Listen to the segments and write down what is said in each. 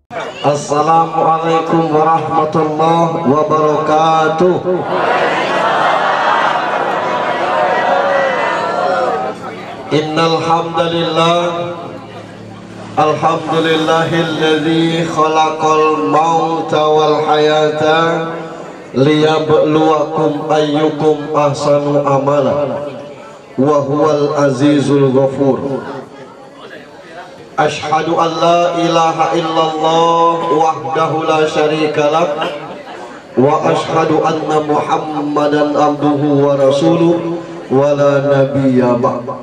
Assalamualaikum warahmatullahi wabarakatuh. Innal hamdalillah, alhamdulillahilladzi khalaqal mauta wal hayata liyabluwakum ayyukum ahsanu amala wa huwal azizul ghafur. Ashhadu an la ilaha illallah wahdahu la syarika lah wa ashhadu anna muhammadan abduhu wa rasuluh wa la nabiyya ba'd.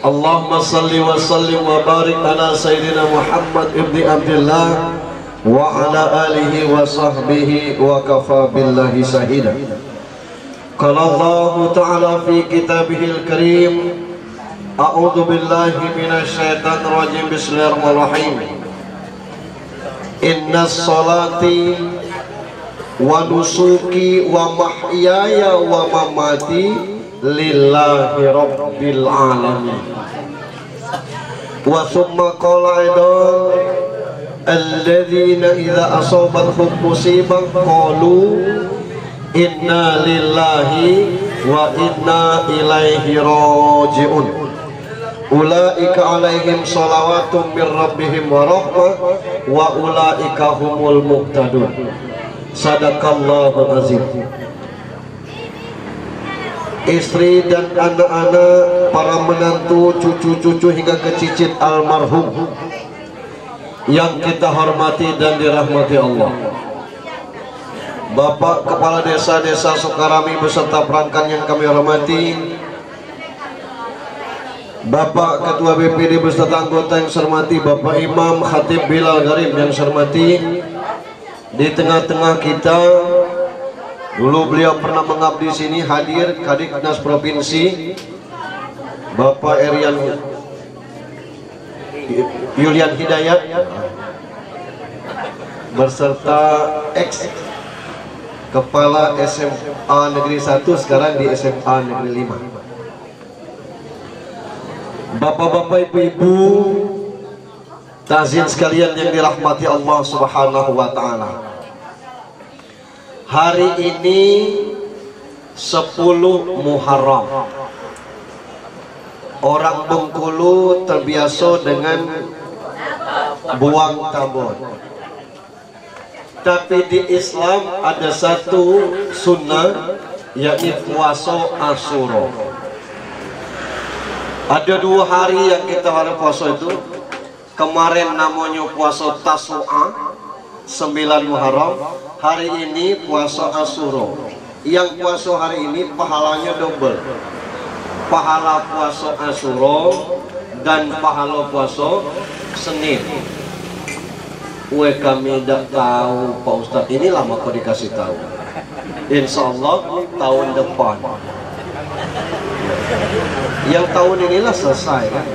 Allahumma salli wa sallim wa barik ala sayyidina Muhammad ibni Abdillah wa ala alihi wa sahbihi wa kafa billahi shahida. Qala Allah ta'ala fi kitabihil karim, a'udzu billahi minasy syaithanir rajim. Bismillahirrahmanirrahim. Innas salati wa nusuki wa mahyaya wa mamati lillahi rabbil alamin. Wa thumma qala aidan alladzina idza asabathum musibah qalu inna lillahi wa inna ilaihi raji'un. Ulaika alaihim sholawatun min rabbihim wa rahmah wa ulaika humul muhtadun. Sadaqallahul azim. Istri dan anak-anak, para menantu, cucu-cucu hingga ke cicit almarhum yang kita hormati dan dirahmati Allah. Bapak Kepala Desa Sukarami beserta perangkat yang kami hormati, Bapak Ketua BPD beserta anggota yang saya hormati, Bapak Imam Khatib Bilal Gharib yang saya hormati. Di tengah-tengah kita, dulu beliau pernah mengabdi sini, hadir Kadiknas Provinsi Bapak Yulian Hidayat beserta ex Kepala SMA Negeri 1, sekarang di SMA Negeri 5. Bapak-bapak, ibu-ibu, tazin sekalian yang dirahmati Allah Subhanahu wa ta'ala. Hari ini 10 Muharram. Orang Bengkulu terbiasa dengan buang tabur. Tapi di Islam ada satu sunnah, yakni puasa Asyura. Ada 2 hari yang kita harus puasa itu. Kemarin namanya puasa Tasu'a 9 Muharram. Hari ini puasa Asyura. Yang puasa hari ini pahalanya double. Pahala puasa Asyura dan pahala puasa Senin. Kami tidak tahu Pak Ustadz, ini lama kok dikasih tahu. Insya Allah tahun depan. Yang tahun inilah selesai kan?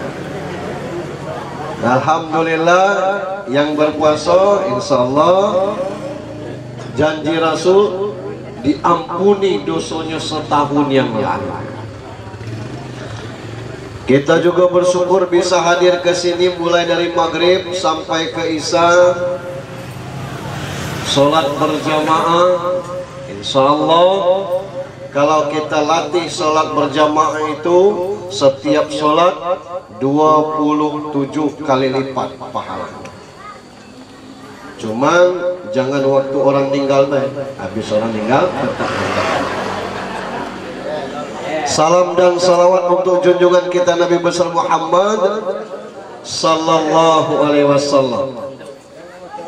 Alhamdulillah, yang berpuasa insya Allah janji Rasul diampuni dosanya setahun yang lalu. Kita juga bersyukur bisa hadir ke sini mulai dari maghrib sampai ke isya, sholat berjamaah. Insya Allah kalau kita latih sholat berjamaah itu, setiap sholat 27 kali lipat pahala. Cuman jangan waktu orang tinggal deh, habis orang tinggal tetap. Salam dan salawat untuk junjungan kita Nabi besar Muhammad sallallahu alaihi wasallam.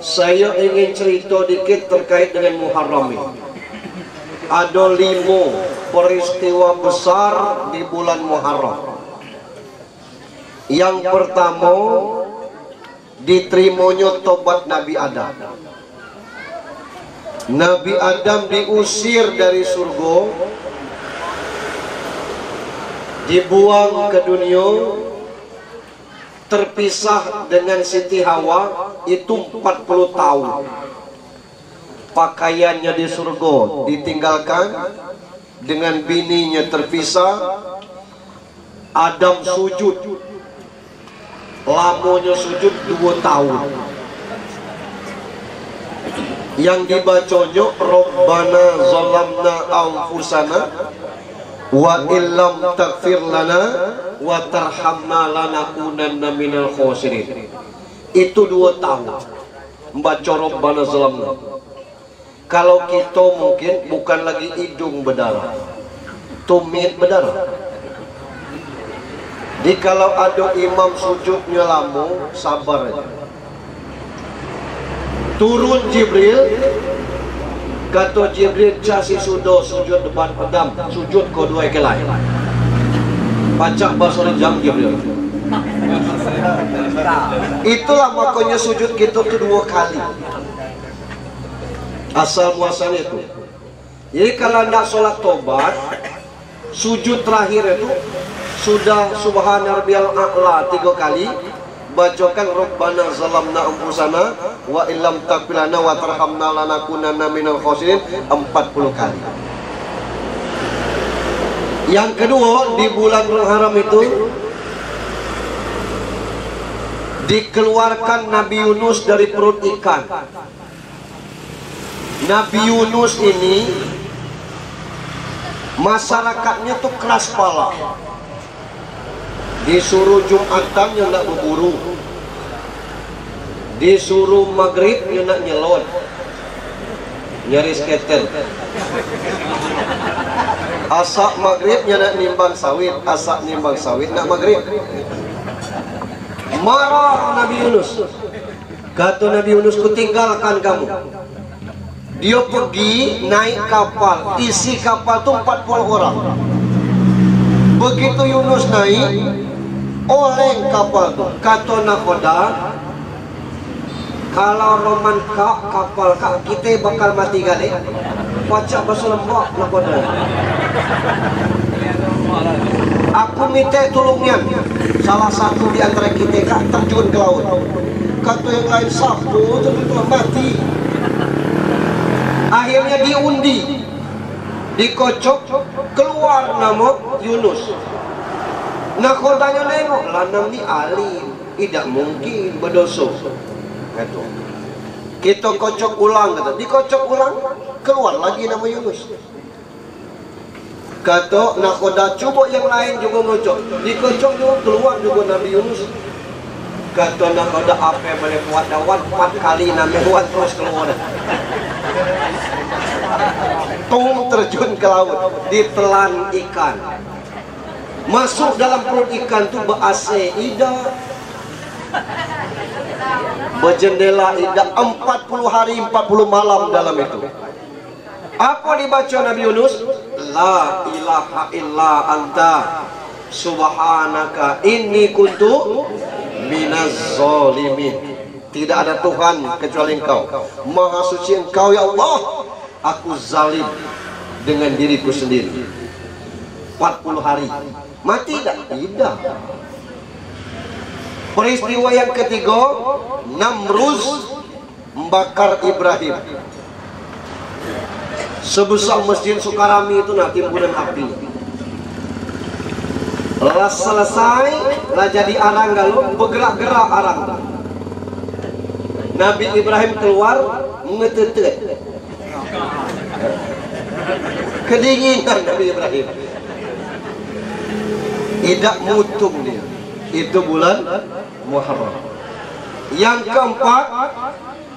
Saya ingin cerita dikit terkait dengan Muharram ini. Ada 5 peristiwa besar di bulan Muharram. Yang pertama, diterimanya tobat Nabi Adam. Nabi Adam diusir dari surga, dibuang ke dunia, terpisah dengan Siti Hawa itu 40 tahun. Pakaiannya di surga ditinggalkan, dengan bininya terpisah. Adam sujud, lamonya sujud 2 tahun. yang dibacanya Rabbana zalamna anfusana wa illam taghfir lana wa tarhamna lanakunanna minal khosirin. Itu 2 tahun membaca Rabbana zalamna. Kalau kita mungkin bukan lagi hidung berdarah, tumit berdarah. Jadi kalau ada imam sujudnya lama, sabar aja. Turun Jibril, kata Jibril casi sudah sujud depan pedam, sujud kedua kelai. Baca bahasa jam Jibril. Itulah makanya sujud kita itu 2 kali. Asal muasalnya itu. Jadi kalau tidak sholat tobat, sujud terakhir itu sudah subhana rabbiyal a'la 3 kali, bacakan Rabbana zalamna anfusana wa illam taghfir lana wa tarhamna lanakunanna minal khosirin 40 kali. Yang kedua, di bulan Muharram itu dikeluarkan Nabi Yunus dari perut ikan. Nabi Yunus ini masyarakatnya tuh keras kepala. Disuruh Jumatan yang nak berburu, disuruh maghrib yang nak nyelon, nyari skater. Asak maghrib yang nak nimbang sawit, asak nimbang sawit nak maghrib. Marah Nabi Yunus. Kata Nabi Yunus, kutinggalkan kamu. Dia pergi naik kapal, isi kapal itu 40 orang. Begitu Yunus naik, oleng kapal itu. Kata nakoda, kalau roman kapal kita bakal mati kali. Baca bahasa lembak nakoda. Aku minta tolongnya salah satu di antara kita terjun ke laut. Kata yang lain, sapu terjun mati. Akhirnya diundi, dikocok, keluar nama Yunus. Nakodanya nengok, lanam ni alim, tidak mungkin berdosa. Kata, kita kocok ulang, kata, dikocok ulang, keluar lagi nama Yunus. Kata nakoda, coba yang lain juga ngocok, dikocok juga keluar juga Nabi Yunus. Kata nakoda, apa yang boleh buat dawan 4 kali Nabi buat terus keluar. Tung terjun ke laut, ditelan ikan. Masuk dalam perut ikan tu ber-AC ida, berjendela ida, 40 hari 40 malam dalam itu. Apa dibaca Nabi Yunus? La ilaha illa anta subhanaka inni kuntu minaz zalimin. Tidak ada Tuhan kecuali Engkau. Maha suci Engkau ya Allah. Aku zalim dengan diriku sendiri. 40 hari. Mati tak? Tidak. Peristiwa yang ketiga, Namruz membakar Ibrahim. Sebesar Masjid Sukarami itu nak timbunan api. Lepas selesai, lah jadi arang galuh, bergerak-gerak arang. Nabi Ibrahim keluar mengetetet. Kedinginan Nabi Ibrahim. Tidak mutung dia. Itu bulan Muharram. Yang keempat,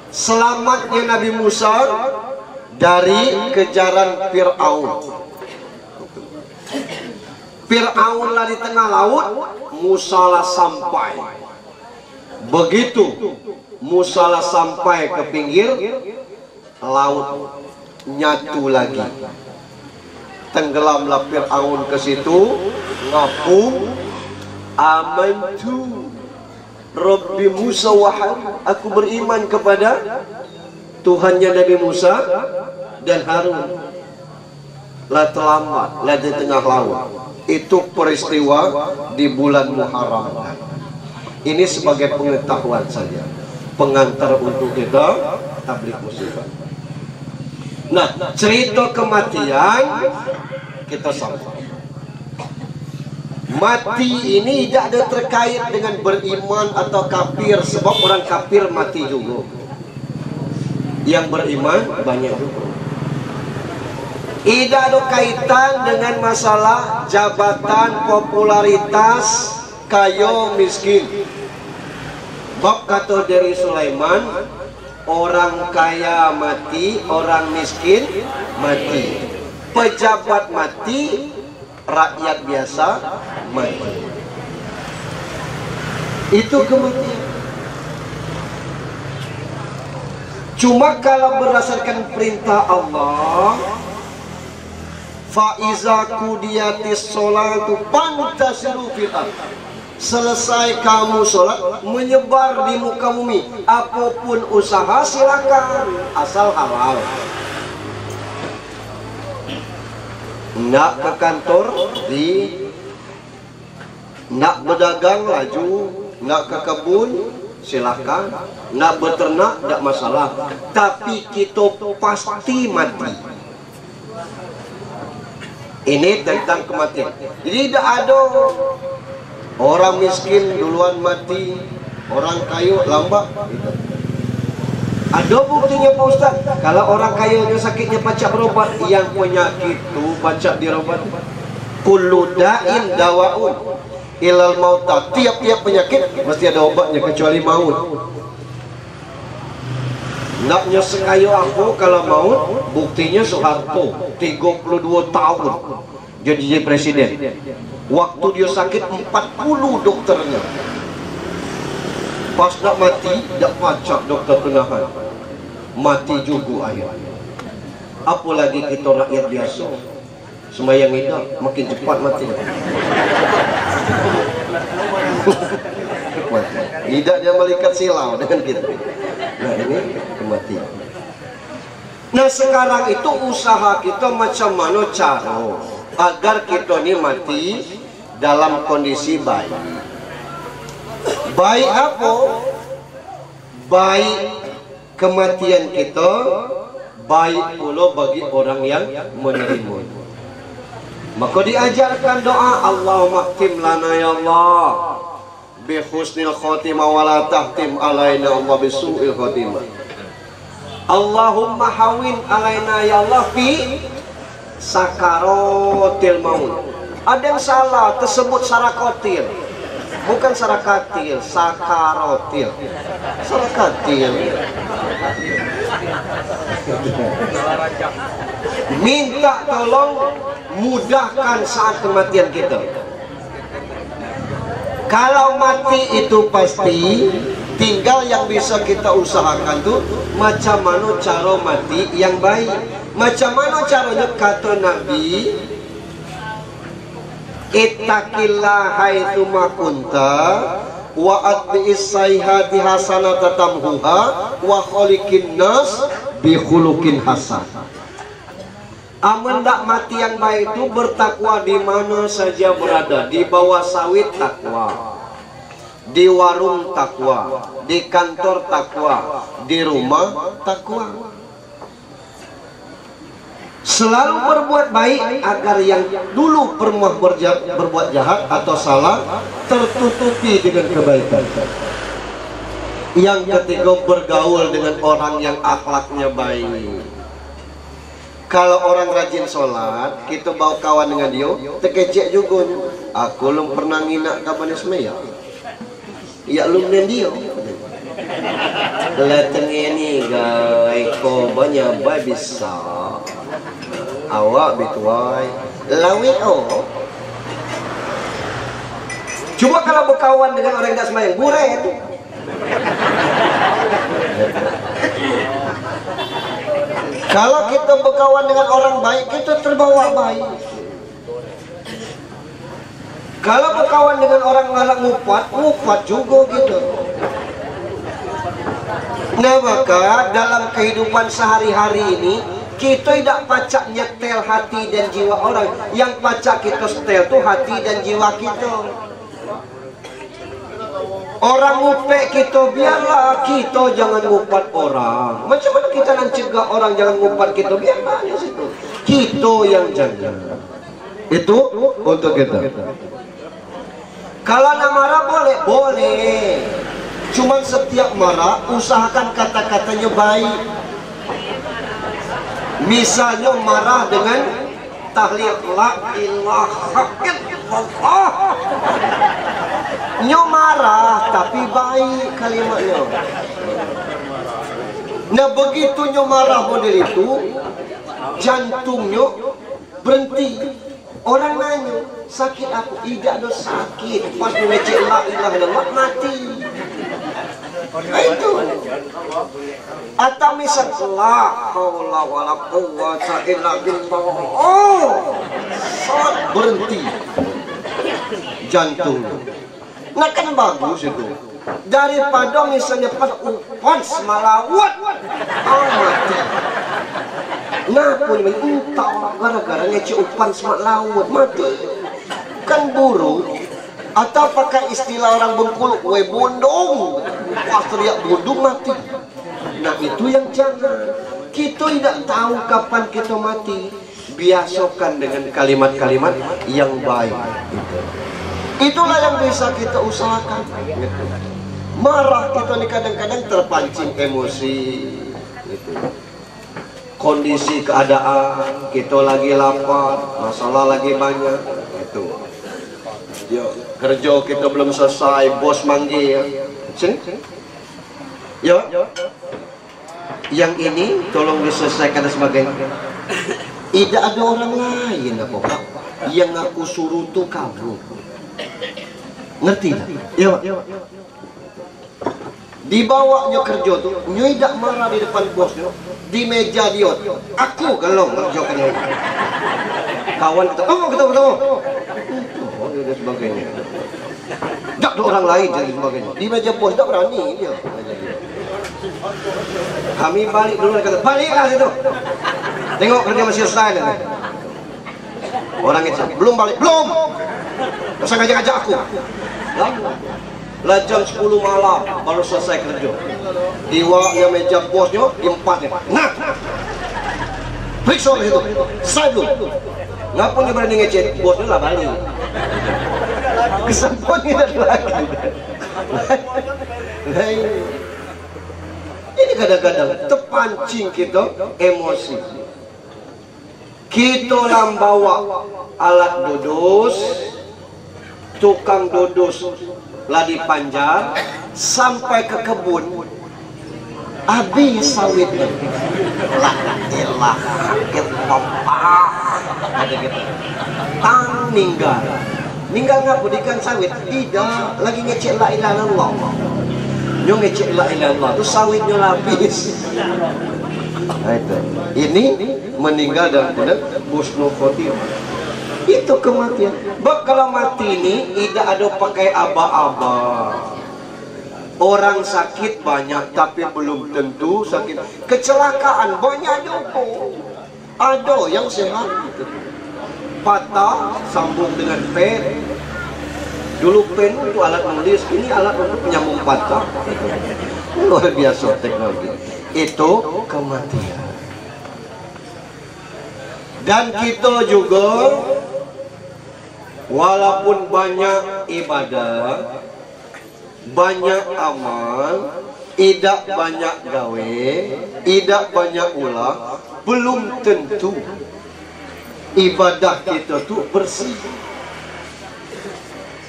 selamatnya Nabi Musa dari kejaran Fir'aun. Fir'aun lah di tengah laut, Musa lah sampai. Begitu Musa lah sampai ke pinggir laut, nyatu lagi. Tenggelamlah Fir'aun ke situ, ngaku, amantu Rabbi Musa wa Harun. Aku beriman kepada Tuhannya Nabi Musa dan Harun. Lah terlambat, lah di tengah laut. Itu peristiwa di bulan Muharram. Ini sebagai pengetahuan saja, pengantar untuk kita tabligh musibah. Nah, cerita kematian kita sampai. Mati ini tidak ada terkait dengan beriman atau kafir, sebab orang kafir mati juga. Yang beriman banyak juga. Tidak ada kaitan dengan masalah jabatan, popularitas, kayo miskin. Bab kata dari Sulaiman, orang kaya mati, orang miskin mati, pejabat mati, rakyat biasa mati. Itu kematian. Cuma kalau berdasarkan perintah Allah, faiza kudiyatis sholatu fantasiru fil ardh. Selesai kamu sholat, menyebar di muka bumi. Apapun usaha silakan, asal halal. Nak ke kantor nak berdagang laju, nak ke kebun silakan, nak beternak tidak masalah. Tapi kita pasti mati. Ini tentang kematian. Jadi tidak ada orang miskin duluan mati, orang kaya lambat. Ada buktinya Pak Ustaz. Kalau orang kaya yang sakitnya pacak berobat, yang penyakit itu pacak dirobat. Kullu da'in dawa'un ilal mauta. Tiap-tiap penyakit mesti ada obatnya kecuali maut. Naknya sekaya aku kalau maut, buktinya Soeharto 32 tahun jadi presiden. Waktu dia sakit 40 dokternya. Pas nak mati, tak pacak dokter tenahan. Mati juga ayah. Apalagi kita rakyat biasa. Semayang itu makin cepat mati. Tidak dia malaikat silau dengan kita. Nah ini kematian. Nah sekarang itu usaha kita macam mana cara agar kita ini mati dalam kondisi baik. Baik apa? Baik kematian kita, baik pula bagi orang yang menerima. Maka diajarkan doa, Allahumma khtim lana ya Allah bi husnil khotimah wa la tahtim alaina Allah bi su'il khotimah. Allahumma hawin alaina ya Allah fi sakaratil maut. Ada yang salah tersebut sarakotil, bukan sarakatil, sakarotil. Sarakatil. Minta tolong mudahkan saat kematian kita. Kalau mati itu pasti, tinggal yang bisa kita usahakan tuh macam mana cara mati yang baik. Macam mana caranya kata Nabi, ittaqillah haitsu ma kunta wa atbi'is sayhati hasanata tamhuha wa khaliqin nas bi khuluqin hasan. Aman tak mati yang baik itu bertakwa di mana saja berada. Di bawah sawit takwa, di warung takwa, di kantor takwa, di rumah takwa. Selalu berbuat baik agar yang dulu pernah berbuat jahat atau salah tertutupi dengan kebaikan. Yang ketiga, bergaul dengan orang yang akhlaknya baik. Kalau orang rajin sholat, kita bawa kawan dengan dia, terkecek juga. Aku belum pernah nginak kapan semaya. Ya belum dengan dia. Kelateng ini guys, kau banyak baik bisa. Awak bituai lawi oh. Coba kalau berkawan dengan orang yang tak sembahyang, burai itu. Kalau kita berkawan dengan orang baik, kita terbawa baik. Kalau berkawan dengan orang galak ngupat juga gitu. Nah maka dalam kehidupan sehari-hari ini, kita tidak pacak nyetel hati dan jiwa orang. Yang pacak kita setel tuh hati dan jiwa kita. Orang ngupek kita, biarlah kita jangan ngupat orang. Macam mana kita nak cegah orang jangan ngupat kita? Biarlah di situ. Kita yang jangan. Itu untuk kita. Kalau nak marah boleh. Cuman setiap marah usahakan kata-katanya baik. Misalnya marah dengan tahlil la ilaha illallah, nyo marah tapi baik kalimatnya. Nah begitu nyo marah model itu, jantungnya berhenti. Orang nanya, sakit aku? Tidak ada sakit. Pas mengecek la ilaha illallah mati. Nah, itu. Atau misal la haula wala quwwata illa billah. Oh, saat berhenti jantung. Nah kan bagus itu. Daripada misalnya pas upan semalawat, oh mati. Nah pun entah gara-gara ngecek upan semalawat mati. Kan buruk. Atau pakai istilah orang Bengkulu, we bondong, pas teriak bondong mati. Nah itu yang jangan. Kita tidak tahu kapan kita mati. Biasakan dengan kalimat-kalimat yang baik. Itulah yang bisa kita usahakan. Marah kita nih kadang-kadang terpancing emosi. Kondisi keadaan kita lagi lapar, masalah lagi banyak. Itu. Yo, kerja kita belum selesai, bos manggil. Sini. Yo. Yang ini tolong diselesaikan dan sebagainya. Tidak ada orang lain apa Pak yang aku suruh tuh kamu. Ngerti tak? Yo. Dibawanya kerja tuh, nyo tidak marah di depan bosnya, di meja dia. Aku kalau kerja kerja. Kawan kita, ketemu. Dan sebagainya. Tak ada orang lain dan sebagainya. Di meja bos tak berani dia. Kami balik dulu, kata baliklah situ. Tengok kerja masih selesai nanti. Orang itu belum balik, belum. Masa ngajak-ngajak aku. Lah jam 10 malam baru selesai kerja. Diwaknya meja bosnya di 4-nya. Nah, periksa itu. Saya belum. Ngapa dia berani ngecek? Bosnya lah balik. Kesampun tidak lagi. Ini kadang-kadang terpancing kita emosi. Kita lambawa alat dodus, tukang dodus lah dipanjang sampai ke kebun. Habis sawitnya. La ilaha illallah. Ada gitu. Tang ninggal. Ninggal ngapa dikan sawit? Tidak, lagi ngecek la ilaha illallah. Nyo ngecek la ilaha illallah itu sawitnya habis. Nah itu. Ini meninggal dalam keadaan husnul khotimah. Itu kematian. Bab kalau mati ini tidak ada pakai aba-aba. Orang sakit banyak tapi belum tentu sakit. Kecelakaan banyak juga. Ada yang sehat. Patah sambung dengan pen. Dulu pen itu alat menulis, ini alat untuk penyambung patah. Luar biasa teknologi. Itu kematian. Dan kita juga walaupun banyak ibadah, banyak amal, tidak banyak gawe, tidak banyak ulah, belum tentu ibadah kita tuh bersih.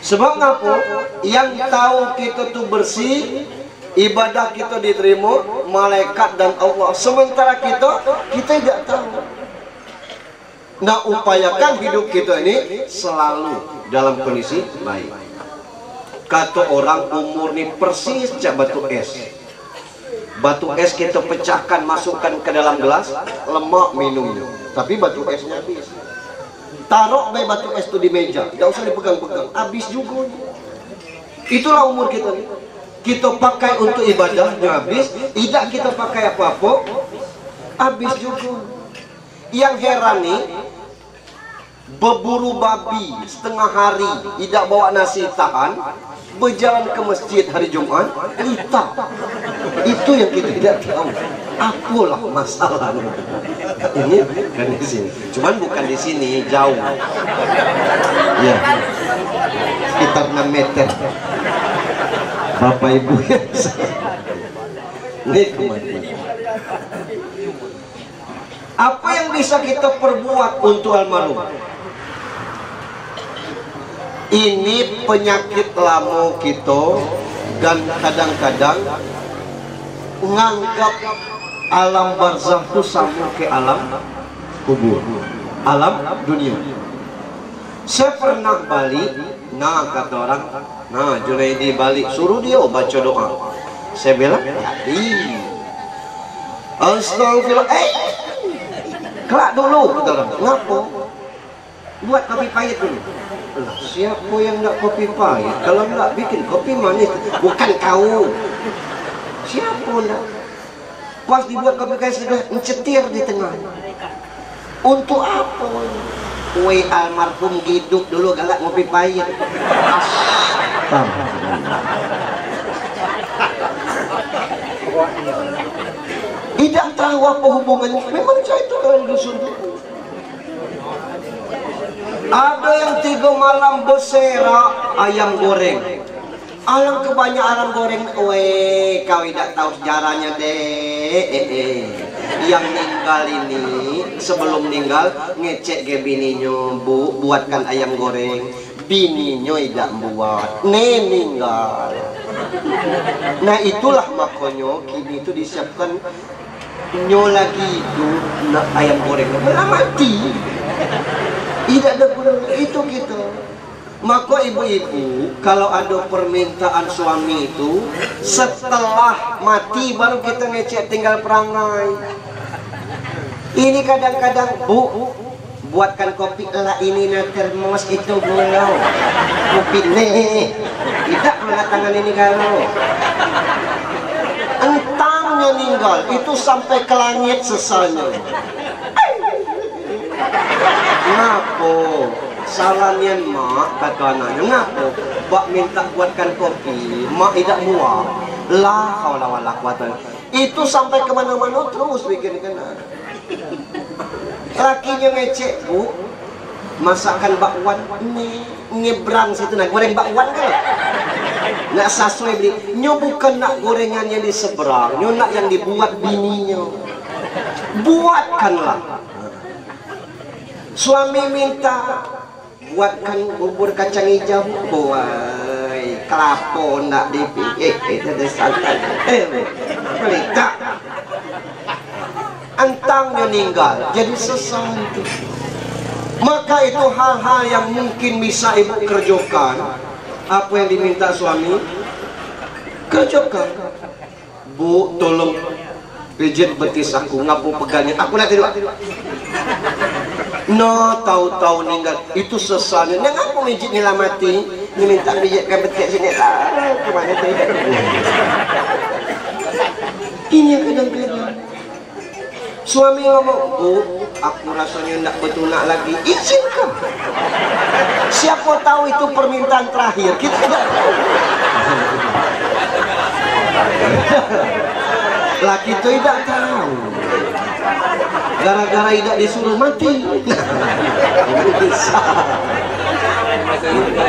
Sebab apa? Yang tahu kita tuh bersih, ibadah kita diterima malaikat dan Allah. Sementara kita tidak tahu. Nah, upayakan hidup kita ini selalu dalam kondisi baik. Kata orang umur ini persis cak batu es. Batu es kita pecahkan, masukkan ke dalam gelas, lemak minumnya. Tapi batu esnya habis. Taruh batu es itu di meja, tidak usah dipegang-pegang, habis juga. Itulah umur kita nih. Kita pakai untuk ibadahnya habis, tidak kita pakai apa-apa, habis juga. Yang heran nih, berburu babi setengah hari, tidak bawa nasi tahan, berjalan ke masjid hari Jumat, kita. Itu yang kita tidak tahu. Apalah masalahnya? Ini kan di sini. Cuman bukan di sini, jauh. Ya, sekitar 6 meter. Bapak Ibu ya. Ini kematian. Apa yang bisa kita perbuat untuk almarhum? Ini penyakit lama kita, dan kadang-kadang nganggap alam barzakh itu sama ke alam kubur, alam dunia. Saya pernah balik, nah kata orang, nah Junaidi balik, suruh dia baca doa. Saya bilang, jadi astagfirullah, kelak dulu, kata orang. Ngapa? Buat kopi pahit dulu. Lah, siapa yang nak kopi pahit? Kalau nak bikin kopi manis, bukan kau. Siapa nak? Pas dibuat kopi pahit sudah mencetir di tengah. Untuk apa? Woi almarhum hidup dulu galak ngopi pahit. Tidak tahu apa hubungannya. Memang saya itu orang dusun. Ada yang 3 malam berserak ayam goreng. Alang kebanyakan ayam goreng. Weh, kau tidak tahu sejarahnya deh. Yang meninggal ini sebelum meninggal ngecek ke bininya, bu, buatkan ayam goreng. Bininya tidak buat, meninggal. Nah itulah makanya kini itu disiapkan nyo lagi itu nak ayam goreng malah mati. Tidak ada gunanya itu gitu. Maka ibu-ibu kalau ada permintaan suami itu setelah mati baru kita ngecek tinggal perangai. Ini kadang-kadang bu buatkan kopi lah ini na termos itu belum kopi nih tidak tangan ini kalau entangnya meninggal itu sampai ke langit sesalnya. Ngapo salamian mak kata anaknya, ngapo bak minta buatkan kopi mak tidak muak lah haula wala quwata. Itu sampai kemana-mana terus bikin kena. Lakinya ngecek, bu, masakan bakwan ini nyebrang situ nak goreng bakwan kan? Nak sesuai beli, nyo bukan nak gorengannya di seberang, nyo nak yang dibuat bininya. Buatkanlah. Suami minta buatkan bubur kacang hijau, boy, kelapo nak dipikir, itu ada santan, pelita. Antangnya meninggal jadi sesuatu. Maka itu hal-hal yang mungkin bisa ibu kerjakan. Apa yang diminta suami kerjakan. Bu tolong pijit betis aku, ngapu pegangnya aku nanti dulu. No tahu-tahu meninggal itu sesuatu. Nah ngapu pijit nila mati ini minta pijitkan betis sini lah kemana tidak. Ini yang kadang-kadang suami ngomong, bu, aku rasanya tidak betunak lagi. Izinkan. Siapa tahu itu permintaan terakhir. Kita tidak tahu. Laki itu tidak tahu. Gara-gara tidak disuruh mati. Ini misal.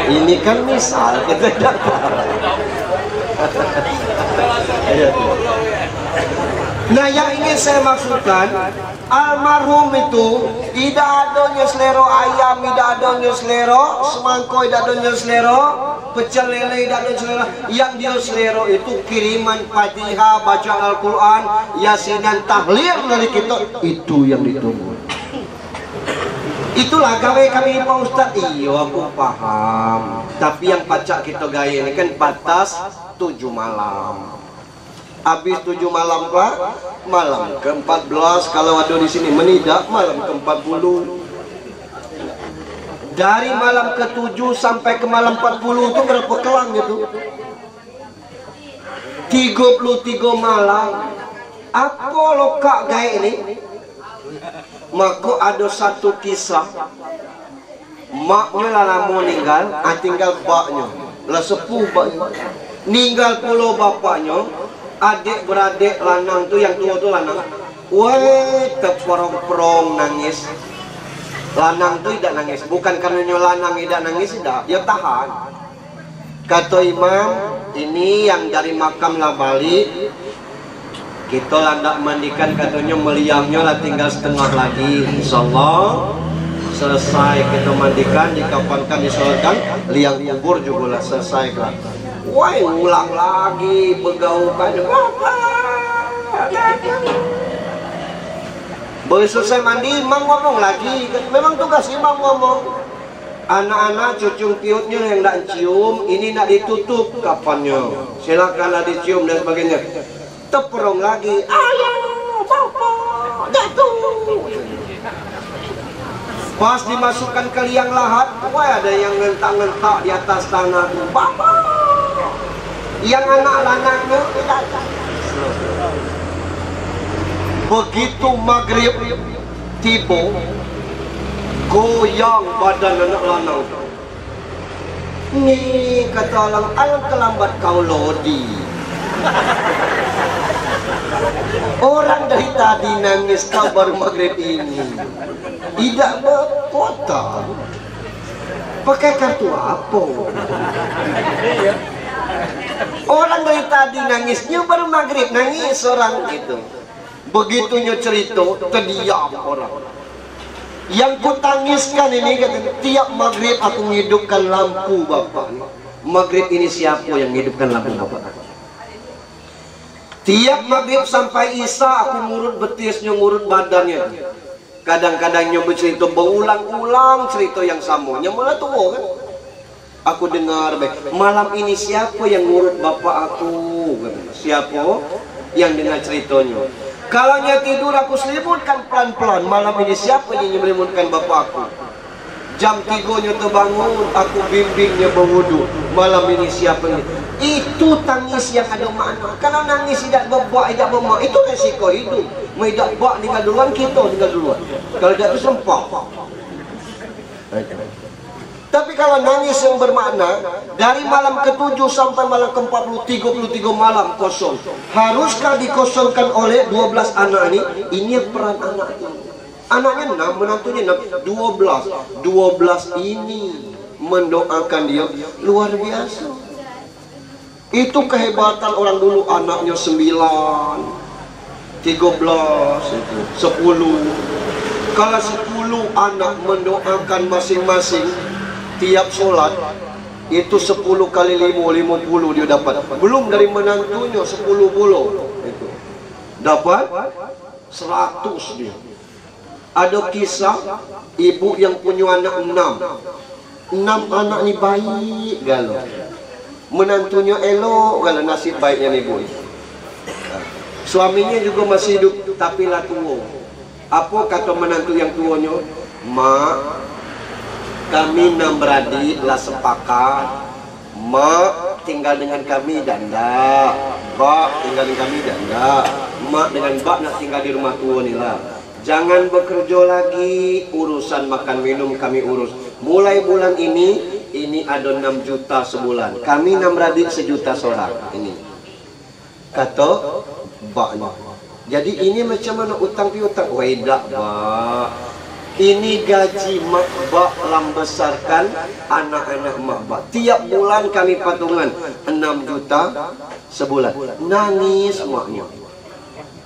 Ini kan misal. Kita tidak tahu. Nah yang ingin saya maksudkan, almarhum itu tidak adanya selero ayam, tidak adanya selero semangkuk, tidak adanya selero pecel lele, tidak adanya selero. Yang dia selero itu kiriman Fatihah, baca Al-Quran, Yasin dan tahlil dari kita. Itu yang ditunggu. Itulah gawe kami Pak Ustaz. Iya aku paham. Tapi yang pacak kita gaya ini kan batas 7 malam. Habis 7 malam Pak, malam ke-14 kalau ada di sini menidak malam ke-40. Dari malam ke-7 sampai ke malam 40 itu berapa kelang itu? 33 malam. Apa lokak gaya ini? Maka ada satu kisah. Maknya lah lama meninggal, tinggal baknya. Lah sepuh baknya. Ninggal pula bapaknya. Adik beradik lanang tuh yang tua tuh lanang, weh terporong-porong nangis. Lanang tuh tidak nangis, bukan karena lanang tidak nangis, tidak, dia tahan. Kata imam, ini yang dari makam lah balik, Kita landak mandikan katanya meliangnya lah tinggal setengah lagi. Insyaallah selesai kita mandikan, dikafankan, disolatkan, liang kubur juga lah selesai kan. Wah, ulang lagi begaukan. Baru selesai mandi, imam ngomong lagi. Memang tugas imam ngomong. Anak-anak cucung piutnya yang nak cium, ini nak ditutup kafannya. Silakanlah dicium dan sebagainya. Teperong lagi, ayah, bapak, jatuh. Pas dimasukkan ke liang lahat, wah ada yang ngentak-ngentak di atas tanah. Bapak, yang anak-anaknya tidak. Begitu maghrib tiba, goyang badan anak lanang. Nih kata orang, alang terlambat kau lodi. Orang dari tadi nangis kabar maghrib ini. Tidak berkota. Pakai kartu apa? Orang dari tadi nangisnya baru maghrib nangis orang gitu. Begitunya cerita terdiam orang. Yang ku tangiskan ini katanya, tiap maghrib aku menghidupkan lampu bapak. Maghrib ini siapa yang menghidupkan lampu bapak? Tiap maghrib sampai isya aku ngurut betisnya, ngurut badannya. Kadang-kadang nyoba cerita berulang-ulang cerita yang sama. Yang malah tua kan. Aku dengar baik. Malam ini siapa yang ngurut bapak aku? Siapa yang dengar ceritanya? Kalau nya tidur aku selimutkan pelan-pelan. Malam ini siapa yang melimutkan bapak aku? Jam 3 nya terbangun, aku bimbingnya berwudu. Malam ini siapa ini? Itu tangis yang ada makna. Kalau nangis tidak bebak, tidak memak, itu resiko hidup. Tidak bak tinggal duluan, kita tinggal duluan. Kalau tidak itu sempat. Tapi kalau nangis yang bermakna, dari malam ke-7 sampai malam ke-40, 33 malam kosong. Haruskah dikosongkan oleh 12 anak ini? Ini peran anak ini. Anaknya 6, menantunya 6, 12. 12 ini mendoakan dia luar biasa. Itu kehebatan orang dulu, anaknya 9, 13, 10. Kalau 10 anak mendoakan masing-masing tiap sholat, itu 10 kali 5, 50 dia dapat. Belum dari menantunya 10 puluh itu dapat 100 dia. Ada kisah ibu yang punya anak 6 anak ni baik galau, menantunya elok galau, nasib baiknya ni ibu. Suaminya juga masih hidup tapi lah tua. Apa kata menantu yang tuanya? Mak, kami 6 beradik lah sepakat, mak tinggal dengan kami dan enggak, bak tinggal dengan kami dan enggak, mak dengan bak nak tinggal di rumah tua ni lah. Jangan bekerja lagi, urusan makan minum kami urus. Mulai bulan ini ada 6 juta sebulan. Kami 6 beradik 1 juta seorang. Ini kata baknya. Jadi ini macam mana utang piutang? Waidak bak. Ini gaji mak bak lambesarkan anak-anak mak bak. Tiap bulan kami patungan 6 juta sebulan. Nangis maknya.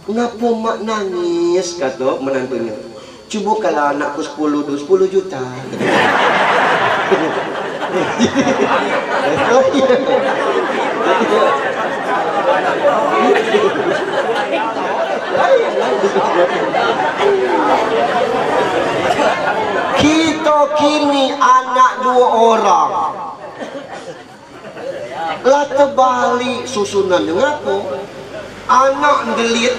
Kenapa mak nangis? Kata menantunya. Cuba kalau anakku 10 juta. Kita kini anak 2 orang. Lah terbalik susunan dengan apa? Anak delit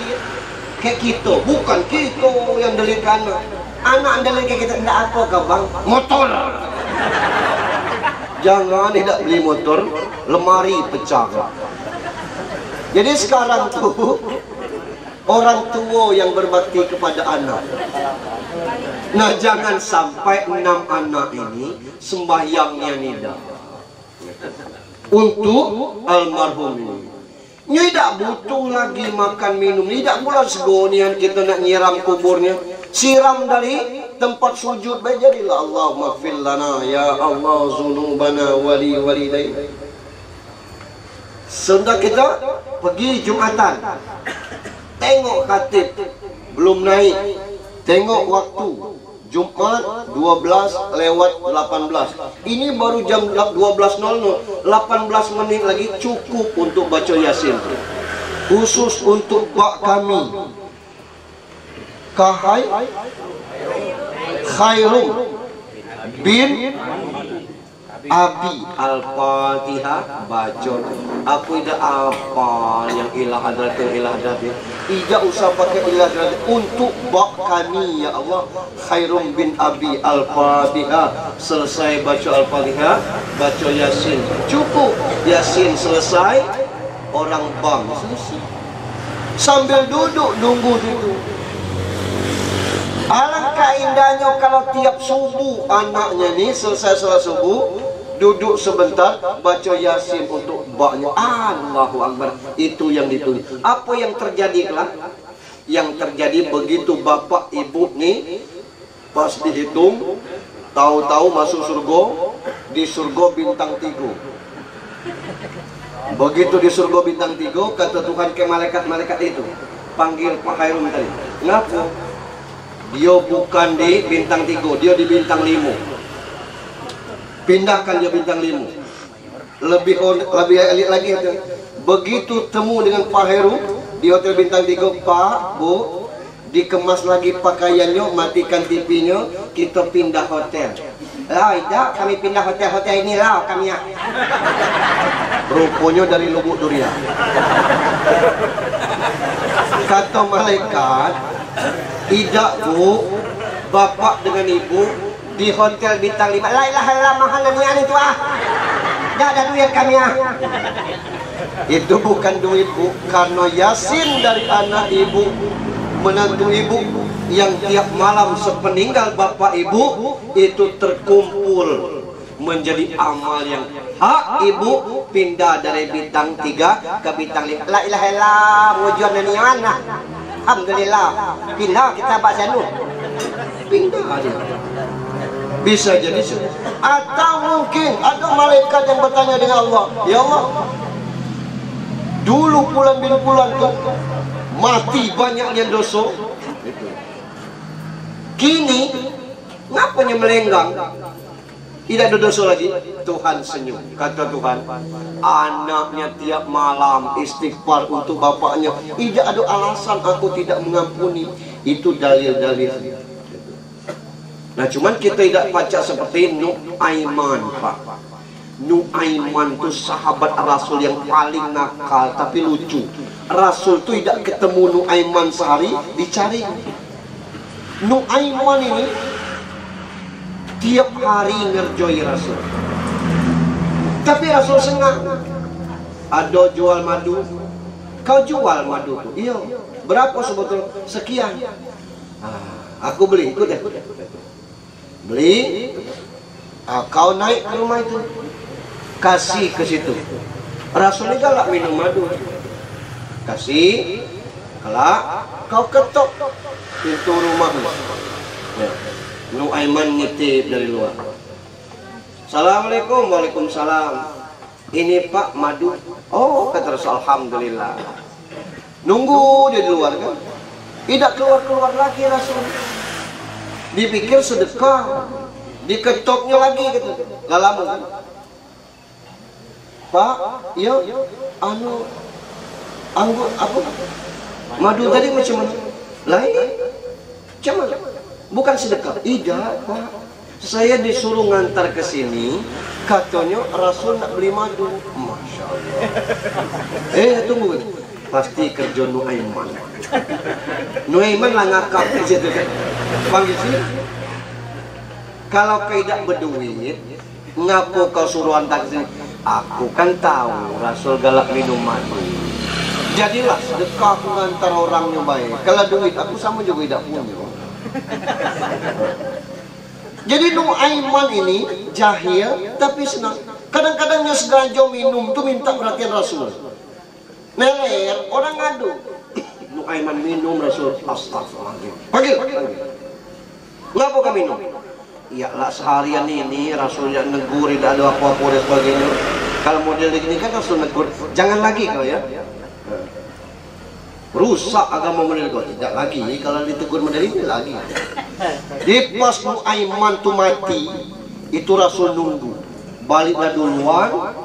kayak kita, bukan kita yang delit ke anak. Anak delit kayak kita, enggak apa ke bang? Motor. Jangan tidak beli motor, lemari pecah. Jadi sekarang tuh orang tua yang berbakti kepada anak. Nah jangan sampai 6 anak ini sembahyangnya nida untuk almarhum ini. Tidak butuh lagi makan minum, tidak pula segonian kita nak nyiram kuburnya. Siram dari tempat sujud, jadilah Allahumma fir lana ya Allah zunubana wali walidayna. Sudah kita pergi Jumatan, Tengok khatib belum naik, tengok waktu Jumat 12 lewat 18. Ini baru jam 12.00, 18 menit lagi cukup untuk baca Yasin. Khusus untuk bak kami Kahai Khairum bin Abi Al-Fatihah baca. Aku tidak apa yang ilah hadratin. Tidak usah pakai ilah hadratin. Untuk bak kami ya Allah, Khairum bin Abi Al-Fatihah. Selesai baca Al-Fatihah, baca Yasin. Cukup Yasin selesai, orang bang selesai. Sambil duduk nunggu itu. Alangkah indahnya kalau tiap subuh anaknya ni selesai salat subuh duduk sebentar baca Yasin untuk baknya. Allahu Akbar. Itu yang ditulis. Apa yang terjadi lah? Yang terjadi begitu bapak ibu ni pas dihitung, tahu-tahu masuk surga. Di surga bintang 3. Begitu di surga bintang 3, kata Tuhan ke malaikat-malaikat itu, panggil Pak Khairum tadi. Ngapa? Dia bukan di bintang 3, dia di bintang 5. Pindahkan dia bintang 5. Lebih elit lagi. Begitu temu dengan Pak Heru di hotel bintang 3, Pak, Bu, dikemas lagi pakaiannya, matikan TV-nya, kita pindah hotel. Lah, tidak, kami pindah hotel ini lah kami ya. Rupanya dari Lubuk Durian. Kata malaikat, tidak Bu, bapak dengan ibu di hotel bintang 5. La ilaha illallah mahalnya itu ah. Tidak ada duit kami ah. Itu bukan duit Bu, karena Yasin dari anak ibu, menantu ibu, yang tiap malam sepeninggal bapak ibu itu terkumpul menjadi amal yang hak ibu, pindah dari bintang 3 ke bintang 5. La ilaha illallah wujudan ni'an. Alhamdulillah, pindah kita baca nu. Pindah aja. Bisa jadi. Atau mungkin ada malaikat yang bertanya dengan Allah, ya Allah, dulu bulan bin bulan tu mati banyaknya dosa. Kini ngapanya melenggang? Tidak ada dosa lagi. Tuhan senyum. Kata Tuhan, anaknya tiap malam istighfar untuk bapaknya. Tidak ada alasan aku tidak mengampuni. Itu dalil-dalil. Nah, cuman kita tidak baca seperti Nu'aiman, Pak. Nu'aiman itu sahabat Rasul yang paling nakal, tapi lucu. Rasul itu tidak ketemu Nu'aiman sehari, dicari. Nu'aiman ini tiap hari ngerjoi Rasul. Tapi Rasul senang. Ada jual madu. Kau jual madu tuh? Iya. Berapa sebetulnya? Sekian. Aku beli, ikut ya. Beli. Kau naik ke rumah itu, kasih ke situ. Rasul ini galak minum madu. Kasih. Galak. Kau ketok pintu rumahmu. Ya. Nu'aiman ngitip dari luar. Assalamualaikum. Waalaikumsalam. Ini Pak madu. Oh, kata Rasul, alhamdulillah. Nunggu dia di luar kan. Tidak keluar lagi Rasul. Dipikir sedekah. Diketoknya lagi gitu. Lalamu kan. Pak, iya, anggur apa? Madu tadi macam mana? Lain. Macam mana? Bukan sedekah. Tidak, Pak. Saya disuruh ngantar ke sini, katanya Rasul nak beli madu. Masya Allah. Tunggu. Pasti kerja Nu'aiman. Nu'aiman lah ngakak di situ kan. Panggil sini. Kalau kau tidak berduit, ngapo kau suruh antar ke sini? Aku kan tahu Rasul galak minum madu. Jadilah sedekah aku ngantar orang yang baik. Kalau duit aku sama juga tidak punya. Jadi Nu'aiman ini jahil tapi senang. Kadang-kadang dia sengaja minum tuh minta perhatian Rasul. Neler, orang ngadu. Nu'aiman minum, Rasul astagfirullahaladzim. Panggil. Ngapa kau minum? Ya lah seharian ini Rasul yang negur, tidak ada apa-apa dan sebagainya. Kalau model begini kan Rasul negur, jangan lagi kau ya. rusak agama model kau. Tidak lagi, kalau ditegur model ini lagi. Di pas Nuaiman tu mati, itu Rasul nunggu. Baliklah duluan,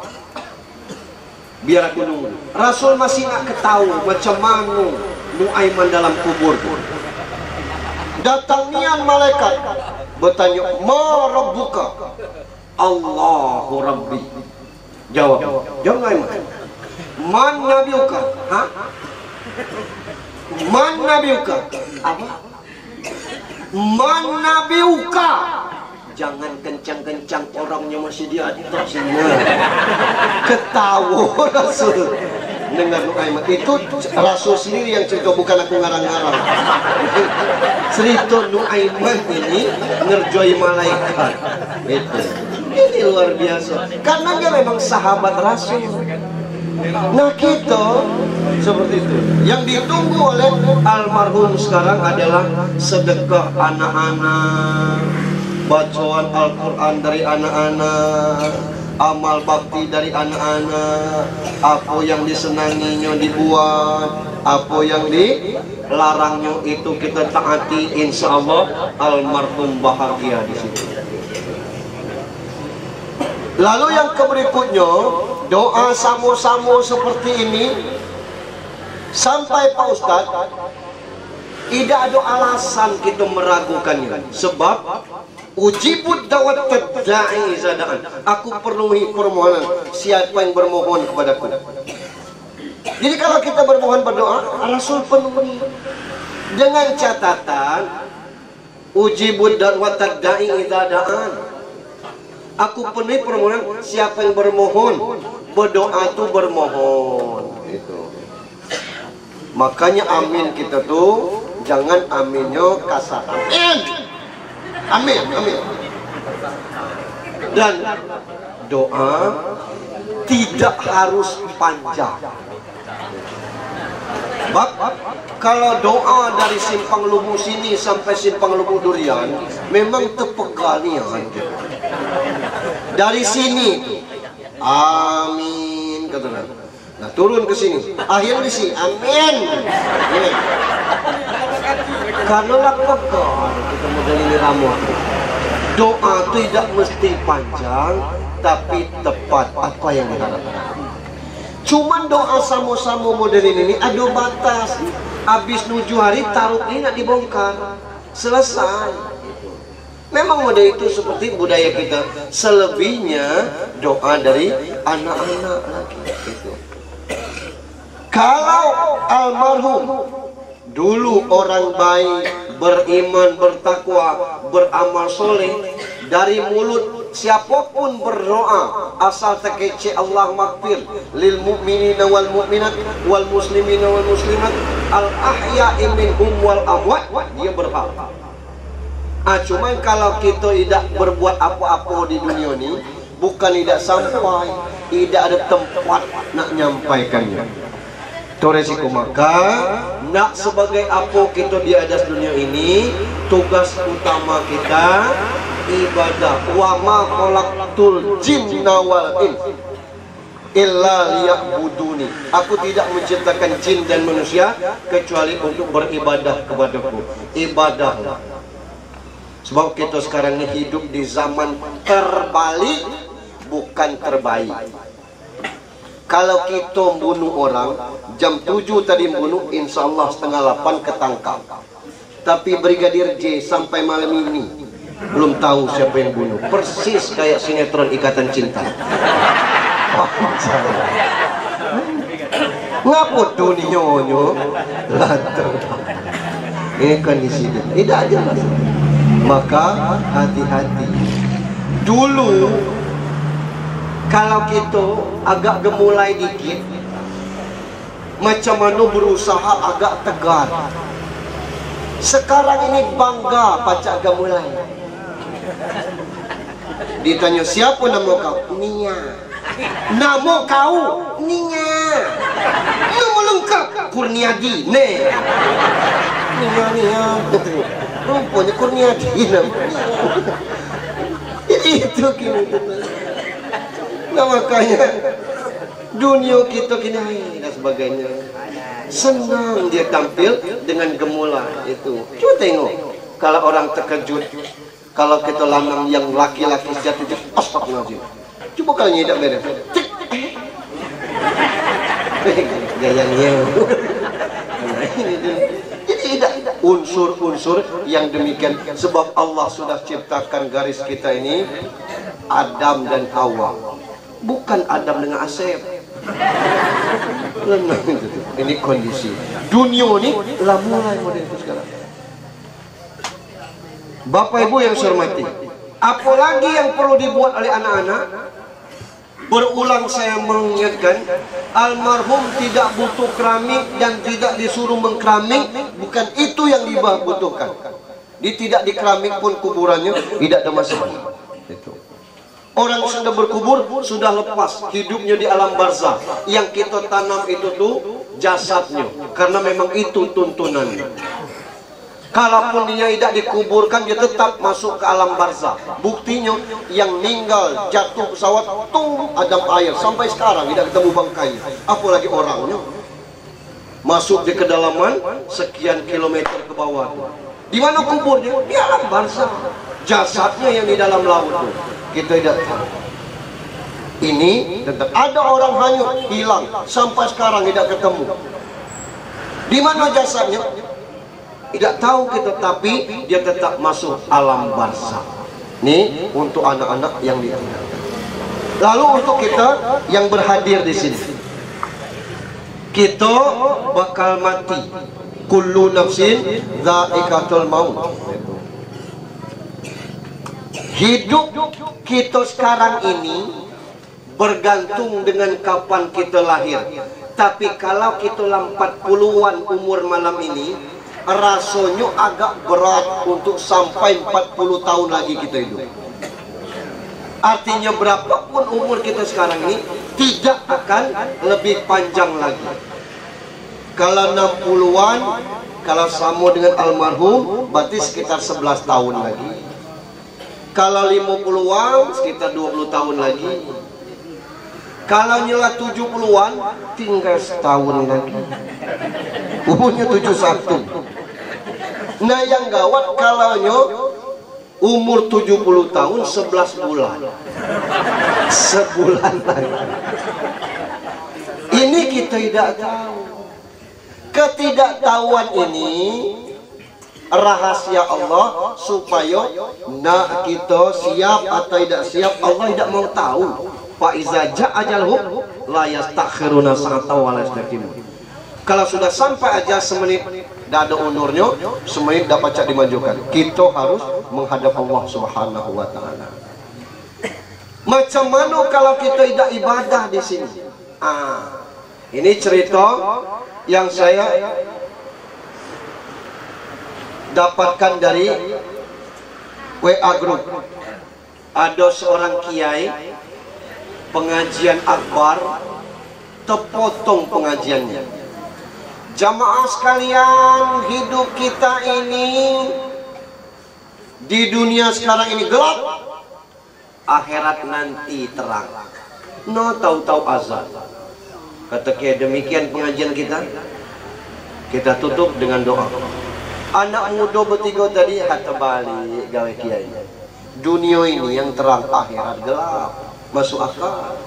biar aku nunggu. Rasul masih nak ketahui macam mana Nuaiman dalam kubur. Datangnya malaikat bertanya, ma rabbuka? Allahu rabbi. Jawab Nuaiman. Man nabiuka? Hah? Man nabiuka? Apa? Man nabiuka? Jangan kencang-kencang, orangnya masih di atas. Ketawa Rasul dengar Nuaiman. Itu Rasul sendiri yang cerita, bukan aku ngarang-ngarang. Cerita Nuaiman ini ngerjoi malaikat. Ini luar biasa. Karena dia memang sahabat Rasul. Nah kita seperti itu. Yang ditunggu oleh almarhum sekarang adalah sedekah anak-anak, bacaan Al-Quran dari anak-anak, amal bakti dari anak-anak, apa yang disenanginya dibuat, apa yang dilarangnya itu kita taati. Insya Allah almarhum bahagia di situ. Lalu yang berikutnya, doa samo-samo seperti ini sampai Pak Ustadz tidak ada alasan kita meragukannya. Sebab ujibud dawat tadda'i zadaan. Aku penuhi permohonan siapa yang bermohon kepadaku. Jadi kalau kita bermohon berdoa, Rasul penuhi dengan catatan ujibud dawat tadda'i zadaan. Aku penuhi permohonan siapa yang bermohon. Berdoa itu bermohon. Itu. Makanya amin kita tuh jangan aminnya kasar. Amin, amin. Dan doa tidak harus panjang. Sebab kalau doa dari simpang lubu sini sampai simpang lubu durian memang terpegalian. Dari sini amin katanya. Nah turun ke sini, akhirnya di sini amin. Karena lah pegal kita model ini ramuan. Doa tidak mesti panjang, tapi tepat apa yang diharapkan. Cuman doa samo-samo model ini ada batas. Habis 7 hari taruh ini nak dibongkar, selesai. Memang model itu seperti budaya kita. Selebihnya doa dari anak-anak lagi. Gitu. Kalau almarhum dulu orang baik, beriman, bertakwa, beramal soleh, dari mulut siapapun berdoa asal terkece Allah maghfir lil mu'minina wal mu'minat wal muslimina wal muslimat al ahya'i minhum wal amwat, dia berhak. Cuman kalau kita tidak berbuat apa-apa di dunia ini, bukan tidak sampai, tidak ada tempat nak nyampaikannya. Itu resiko. Maka nak sebagai apa kita di atas dunia ini, tugas utama kita ibadah. Wa ma khalaqtul jinna wal ins illa liya'buduni. Aku tidak menciptakan jin dan manusia kecuali untuk beribadah kepadaku. Ibadahlah. Sebab kita sekarang ini hidup di zaman terbalik, bukan terbaik. Kalau kita bunuh orang jam 7 tadi bunuh, insya Allah setengah 8 ketangkap. Tapi Brigadir J sampai malam ini belum tahu siapa yang bunuh. Persis kayak sinetron Ikatan Cinta. Ngapot dunia lantar. Ini kondisi dia. Tidak aja. Maka hati-hati. Dulu kalau kita agak gemulai dikit, macam mana berusaha agak tegar. Sekarang ini bangga pacak gemulai. Ditanya siapa nama kau? Nia. Nama kau? Nia. Nama lengkap Kurniadi. Nia. Rupanya Kurniadi namanya. Itu kini. Nah makanya Dunia kita kini dan sebagainya. Senang dia tampil dengan gemula itu. Coba tengok kalau orang terkejut, kalau kita lanang yang laki-laki sejati itu astagfirullahaladzim. Coba kalau nyedak beres. Gayanya. Jadi tidak unsur-unsur yang demikian. Sebab Allah sudah ciptakan garis kita ini Adam dan Hawa, bukan Adam dengan Asep. Ini kondisi dunia ini lah mulai model itu sekarang. Bapak Ibu yang saya hormati, apalagi yang perlu dibuat oleh anak-anak. Berulang saya mengingatkan, almarhum tidak butuh keramik dan tidak disuruh mengkeramik. Bukan itu yang dibutuhkan. Dia tidak dikeramik pun kuburannya tidak ada masalah. Itu. Orang sudah berkubur sudah lepas hidupnya di alam barzah. Yang kita tanam itu tuh jasadnya, karena memang itu tuntunannya. Kalaupun dia tidak dikuburkan, dia tetap masuk ke alam barzah. Buktinya yang meninggal jatuh pesawat, adam air sampai sekarang tidak ketemu bangkainya. Apalagi orangnya masuk di kedalaman sekian kilometer ke bawah. Di mana kuburnya? Di alam barzah. Jasadnya yang di dalam laut itu kita tidak tahu. Ini tetap ada orang hanyut, hilang sampai sekarang tidak ketemu. Di mana jasadnya? Tidak tahu kita, tapi dia tetap masuk alam barzah. Ini untuk anak-anak yang ditinggalkan. Lalu untuk kita yang berhadir di sini, kita bakal mati. Kullu nafsin dha'iqatul maut. Hidup kita sekarang ini bergantung dengan kapan kita lahir. Tapi kalau kita 40-an umur malam ini, rasanya agak berat untuk sampai 40 tahun lagi kita hidup. Artinya berapapun umur kita sekarang ini tidak akan lebih panjang lagi. Kalau 60-an, kalau sama dengan almarhum, berarti sekitar 11 tahun lagi. Kalau 50-an, sekitar 20 tahun lagi. Kalau nyela 70-an, tinggal setahun lagi. Umurnya 71. Nah yang gawat kalaunya umur 70 tahun 11 bulan. Sebulan lagi. Ini kita tidak tahu. Ketidaktahuan ini rahasia Allah supaya nak kita siap atau tidak siap, Allah tidak mau tahu. Fa iza ja'a ajaluhum la yastakhiruna sa'atan wa la yastaqdimun. Kalau sudah sampai aja semenit tidak ada undurnya, semenit dapat cak dimajukan. Kita harus menghadap Allah Subhanahu wa taala. Macam mana kalau kita tidak ibadah di sini? Ini cerita yang saya dapatkan dari WA group. Ada seorang kiai pengajian akbar, terpotong pengajiannya. Jamaah sekalian, hidup kita ini di dunia sekarang ini gelap, akhirat nanti terang. No tahu-tahu azab. Kata kiai, demikian pengajian kita. Kita tutup dengan doa. Anak muda bertiga tadi kata balik gawe kiai. Dunia ini yang terang, akhirat gelap. Masuk akal.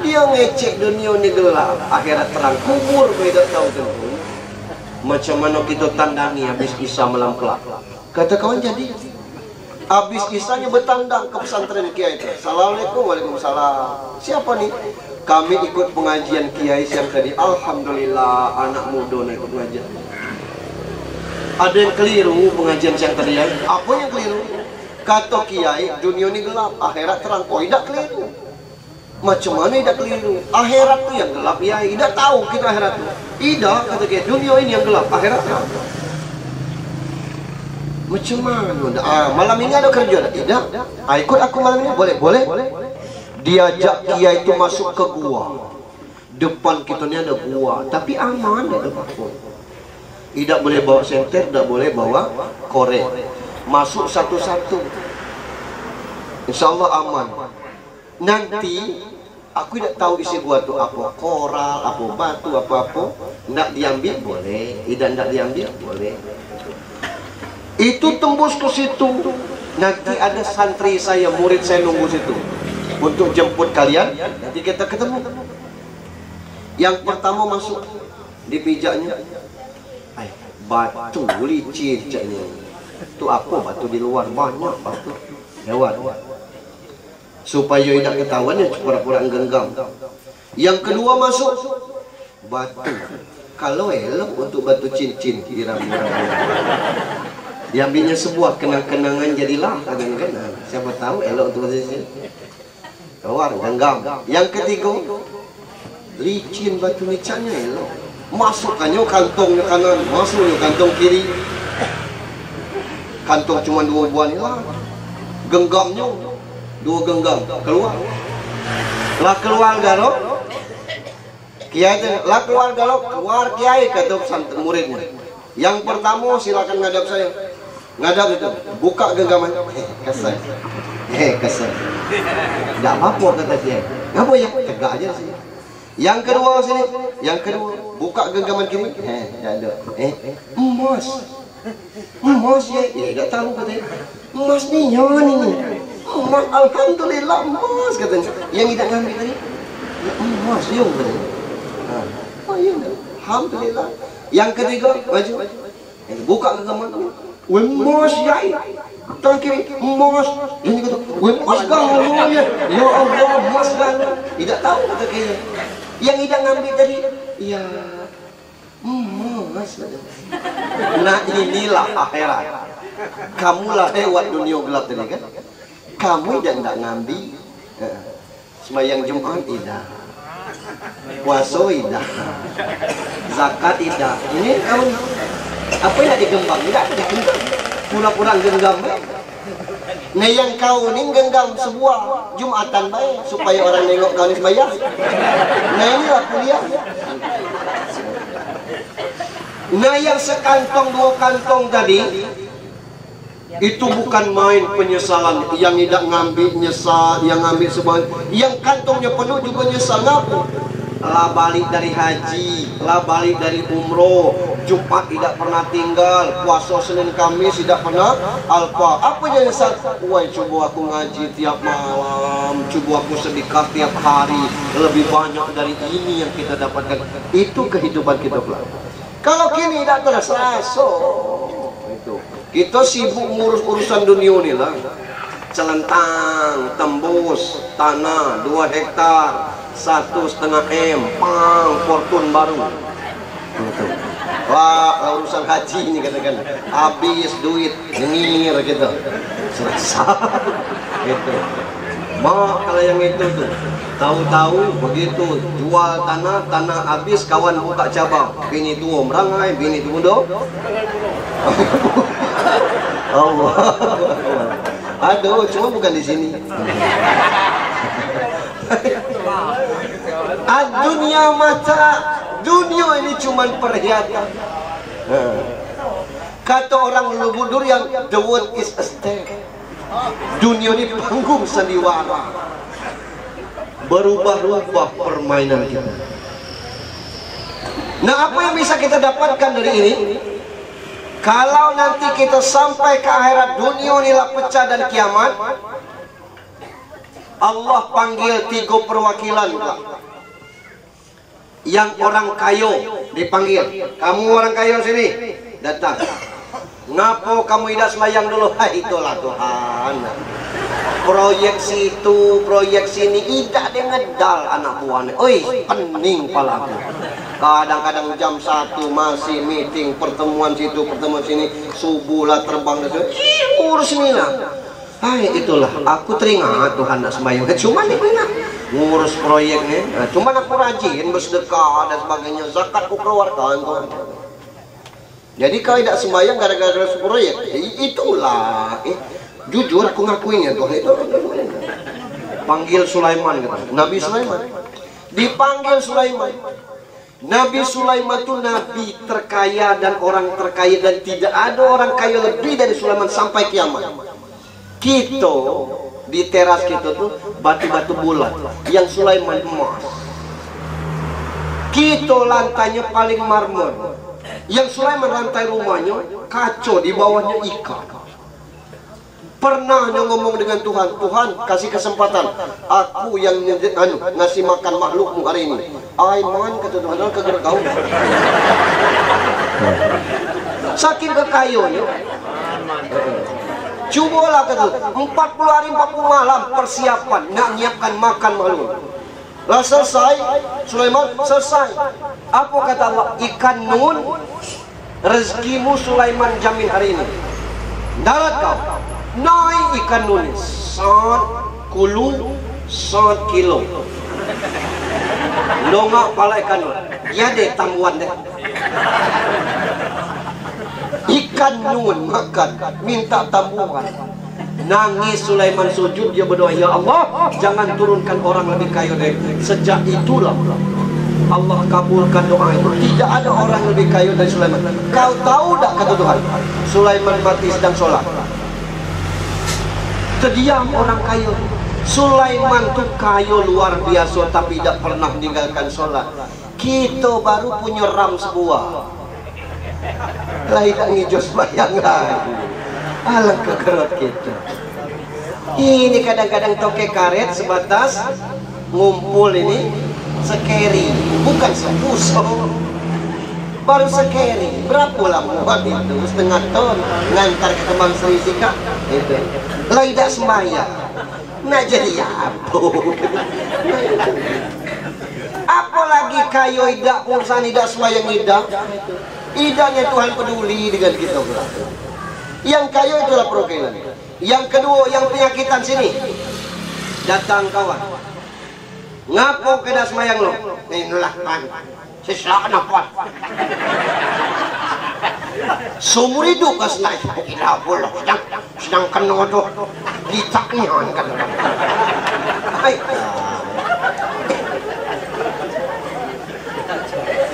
Dia ngecek dunia ini gelap, akhirat terang, kubur beda tahu tentu. Macam mana kita tandangi habis Isa malam kelak. Kata kawan jadi habis Isanya bertandang ke pesantren kiai itu. Assalamualaikum, waalaikumsalam. Siapa nih? Kami ikut pengajian kiai siang tadi. Alhamdulillah anak muda nih ikut pengajian. Ada yang keliru pengajian siang tadi ya? Apa yang keliru? Kata kiai dunia ini gelap, akhirat terang. Oh tidak keliru. Macam mana tidak keliru? Akhirat itu yang gelap ya, tidak tahu kita akhirat itu. Tidak, kata dia, dunia ini yang gelap, akhirat terang. Macam mana? Malam ini ada kerja? Tidak. Ikut aku malam ini? Boleh, boleh. Diajak kiai itu masuk ke gua. Depan kita ini ada gua, tapi aman, ada apa-apa. Tidak boleh bawa senter, tidak boleh bawa korek. Masuk satu-satu. Insya Allah aman. Nanti Aku tidak tahu isi gua tuh apa koral, apa batu, apa-apa. Nggak diambil boleh, tidak diambil boleh. Itu tembus ke situ. Nanti ada santri saya, murid saya nunggu situ untuk jemput kalian. Nanti kita ketemu. Yang pertama masuk dipijaknya, batu licin caknya. Itu apa batu di luar, banyak batu lewat. Supaya tidak ketahuan ya pura-pura genggam. Yang kedua masuk batu. Kalau elok untuk batu cincin di rambut-rambut. Diambilnya sebuah kenang-kenangan jadilah kenang-kenangan. Siapa tahu elok untuk batu cincin. Keluar genggam. Yang ketiga licin batu licanya elok. Masukkannya kantongnya kanan, masuknya kantong kiri. Kantong cuma 2 buah lah. Genggamnya 2 genggam keluar. Lah keluar garok. Kiai lah keluar garok, keluar kiai kata santri muridnya. Yang pertama silakan ngadap saya. Ngadap itu, buka genggaman. Kesel. Kesel. Enggak apa-apa kata kiai. Ngapa ya? Tegak aja sih. Yang kedua sini, yang kedua buka genggaman kiri. Enggak ada. Emas. Emas ya, enggak tahu katanya. Emas nih, nyawa nih. Emas, alhamdulillah emas katanya. Yang tidak ngambil tadi, ya emas yung katanya. Oh iya, alhamdulillah. Yang ketiga maju, buka genggaman. Emas ya, tangan kiri emas. Yang kata, emas galau ya. Ya Allah, emas galau. Tidak tahu kata kayaknya. Yang tidak ngambil tadi, ya emas. Nah inilah akhirat. Kamulah lewat dunia gelap tadi kan. Kamu tidak ngambil. Sembahyang Jumat tidak, puasa tidak, zakat tidak. Ini kamu apa yang digembang? Tidak digenggam, pura-pura genggam. Nah yang kau ini genggam sebuah Jumatan baik supaya orang nengok kau ini sembahyang. Nah inilah kuliah. Nah yang sekantong 2 kantong tadi itu bukan main penyesalan. Yang tidak ngambil nyesal, yang ngambil sebagian, yang kantongnya penuh juga nyesal. Ngapa? Lah balik dari haji, lah balik dari umroh, Jumat tidak pernah tinggal, puasa Senin Kamis tidak pernah alfa. Apa yang nyesal? Wah coba aku ngaji tiap malam, coba aku sedekah tiap hari, lebih banyak dari ini yang kita dapatkan. Itu kehidupan kita pula. Kalau kini tidak terasa, itu kita sibuk ngurus urusan dunia ini lah. Celentang, tembus tanah 2 hektar, 1,5 M, pang, fortune baru. Gitu. Wah, urusan haji ini katakan habis duit nyengir gitu. Selesai. Gitu. Mak kalau yang itu tuh tahu-tahu begitu jual tanah habis kawan buka cabang, bini tua merangai, bini tua muda. Allah. Aduh, cuma bukan di sini. Dunia mata, dunia ini cuma perhiasan. Kata orang Lubudur yang the world is a stage. Dunia ini panggung sandiwara. Berubah-ubah permainan kita. Nah, apa yang bisa kita dapatkan dari ini? Kalau nanti kita sampai ke akhirat, dunia inilah pecah dan kiamat, Allah panggil 3 perwakilan. Yang orang kaya dipanggil, kamu orang kaya sini, datang. Ngapa kamu tidak sembahyang dulu? Itulah Tuhan. Proyek situ, proyek sini, tidak ada ngedal anak buahnya. Oi, pening palaku. Kadang-kadang jam 1 masih meeting, pertemuan situ, pertemuan sini, subuh lah terbang dan urus ini lah. Itulah, aku teringat Tuhan nak sembahyang. Cuma ini ngurus proyeknya. Cuma aku rajin bersedekah dan sebagainya, zakat aku keluarkan Tuhan. Jadi kalau tidak sembahyang gara-gara proyek, itulah. Jujur aku ngakuinnya Tuhan itu. Panggil Sulaiman, Nabi Sulaiman. Dipanggil Sulaiman. Nabi Sulaiman itu nabi terkaya dan orang terkaya, dan tidak ada orang kaya lebih dari Sulaiman sampai kiamat. Kita Di teras kita tuh batu-batu bulat, yang Sulaiman emas. Kita lantainya paling marmer. Yang Sulaiman lantai rumahnya kaco, di bawahnya ikan. Pernah ngomong dengan Tuhan, Tuhan kasih kesempatan aku yang ngasih makan makhlukmu hari ini. Aiman kata Tuhan, kagak kau. Saking kekayonya. Cobalah kata 40 hari 40 malam persiapan nak nyiapkan makan makhluk. Lah selesai, Sulaiman selesai. Apa kata Allah? Ikan nun, rezekimu Sulaiman jamin hari ini. Darat kau. Naik ikan nun 1 kilo. Nongak pala ikan nun. Ya deh tambuhan deh. Ikan nun makan, minta tambuhan. Nangis Sulaiman sujud, dia berdoa, ya Allah, jangan turunkan orang lebih kaya dari. Sejak itulah Allah kabulkan doa itu. Tidak ada orang lebih kaya dari Sulaiman. Kau tahu tak kata Tuhan, Sulaiman mati sedang sholat. Terdiam orang kaya. Sulaiman tuh kaya luar biasa, tapi tidak pernah meninggalkan sholat. Kita baru punya ram sebuah, lain tak ngijos bayang lagi. Alang kekerot kita. Ini kadang-kadang toke karet sebatas ngumpul ini sekeri, bukan sepuso. Baru sekeri, berapa lah muat itu? Setengah ton ngantar ke Kemang Sri Sika itu. Lain tak sembahyang. Nak jadi apa? Apalagi kayo idak urusan idak sembahyang idak. Idanya Tuhan peduli dengan kita pula. Yang kayo itulah perwakilan. Yang kedua, yang penyakitan sini. Datang kawan. Ngapo kena semayang lo? Inilah kan. Sesak kenapa? Seumur hidup kan senang. Gila pula. Sedang kena tu. Gitaknya kan.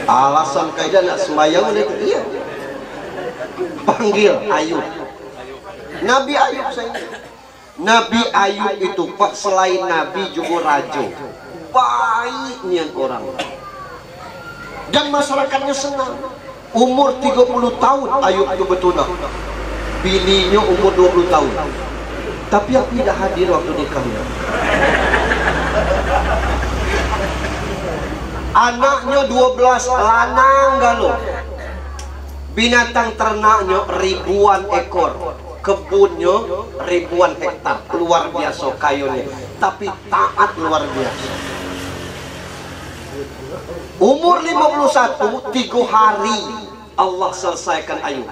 Alasan kaidah nak sembahyang dia iya. Panggil Ayub. Nabi Ayub saya. Nabi Ayub itu Pak, selain Nabi juga raja. Baiknya orang. Dan masyarakatnya senang. Umur 30 tahun Ayub itu betunah. Bininya umur 20 tahun. Tapi aku tidak hadir waktu nikahnya. Anaknya 12 lanang galuh. Binatang ternaknya ribuan ekor. Kebunnya ribuan hektar. Luar biasa kayunya. Tapi taat luar biasa. Umur 51, 3 hari Allah selesaikan Ayub.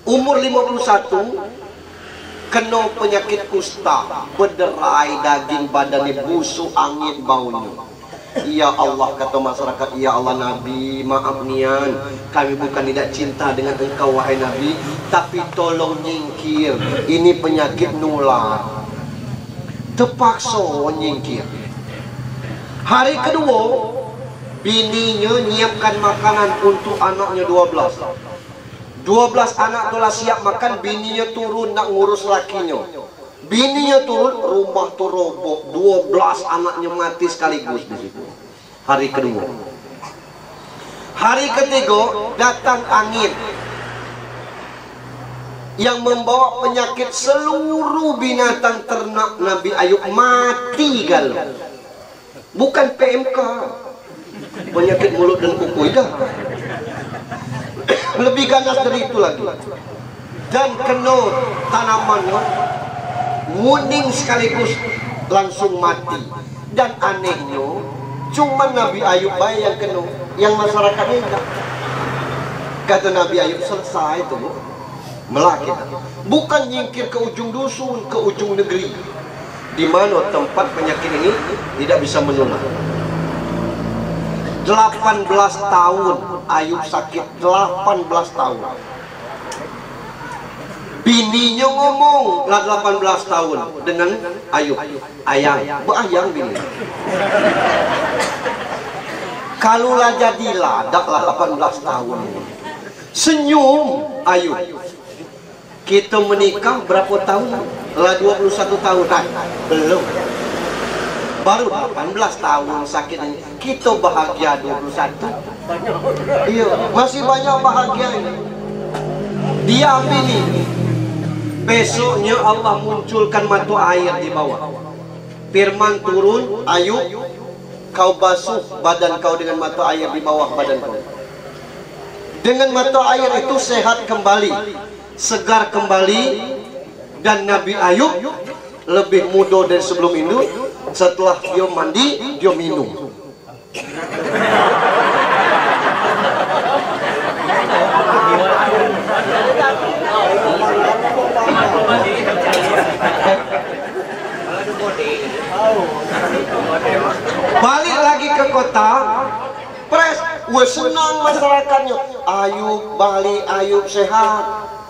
Umur 51 kena penyakit kusta, berderai daging badannya, busuk angin baunya. Ya Allah, kata masyarakat, ya Allah Nabi, maaf nian, kami bukan tidak cinta dengan engkau wahai Nabi, tapi tolong nyingkir, ini penyakit nular. Terpaksa nyingkir. Hari kedua, bininya nyiapkan makanan untuk anaknya 12 anak telah siap makan, bininya turun nak ngurus lakinya. Bininya turun, rumah tuh roboh, 12 anaknya mati sekaligus di situ. Hari kedua. Hari ketiga datang angin yang membawa penyakit, seluruh binatang ternak Nabi Ayub mati galau. Bukan PMK, penyakit mulut dan kuku itu. Lebih ganas dari itu lagi. Dan kena tanamannya nguning sekaligus langsung mati. Dan anehnya cuma Nabi Ayub yang kena, yang masyarakatnya enggak. Kata Nabi Ayub, selesai itu melaki. Bukan nyingkir ke ujung dusun, ke ujung negeri, di mana tempat penyakit ini tidak bisa menular. 18 tahun Ayub sakit, 18 tahun. Bininya ngomong lah 18 tahun dengan Ayub, ayang, beayang bini. Kalau lah jadilah, daklah 18 tahun. Senyum Ayub. Kita menikah berapa tahun? Lah 21 tahun belum. Baru 18 tahun sakit ini. Kita bahagia 21. Iya, masih banyak bahagia ini. Dia ini. Besoknya Allah munculkan mata air di bawah. Firman turun, Ayub, kau basuh badan kau dengan mata air di bawah badan kau. Dengan mata air itu sehat kembali, segar kembali, dan Nabi Ayub lebih muda dari sebelum itu. Setelah dia mandi, dia minum. Balik lagi ke kota, pres, senang masyarakatnya. Ayub balik, Ayub sehat.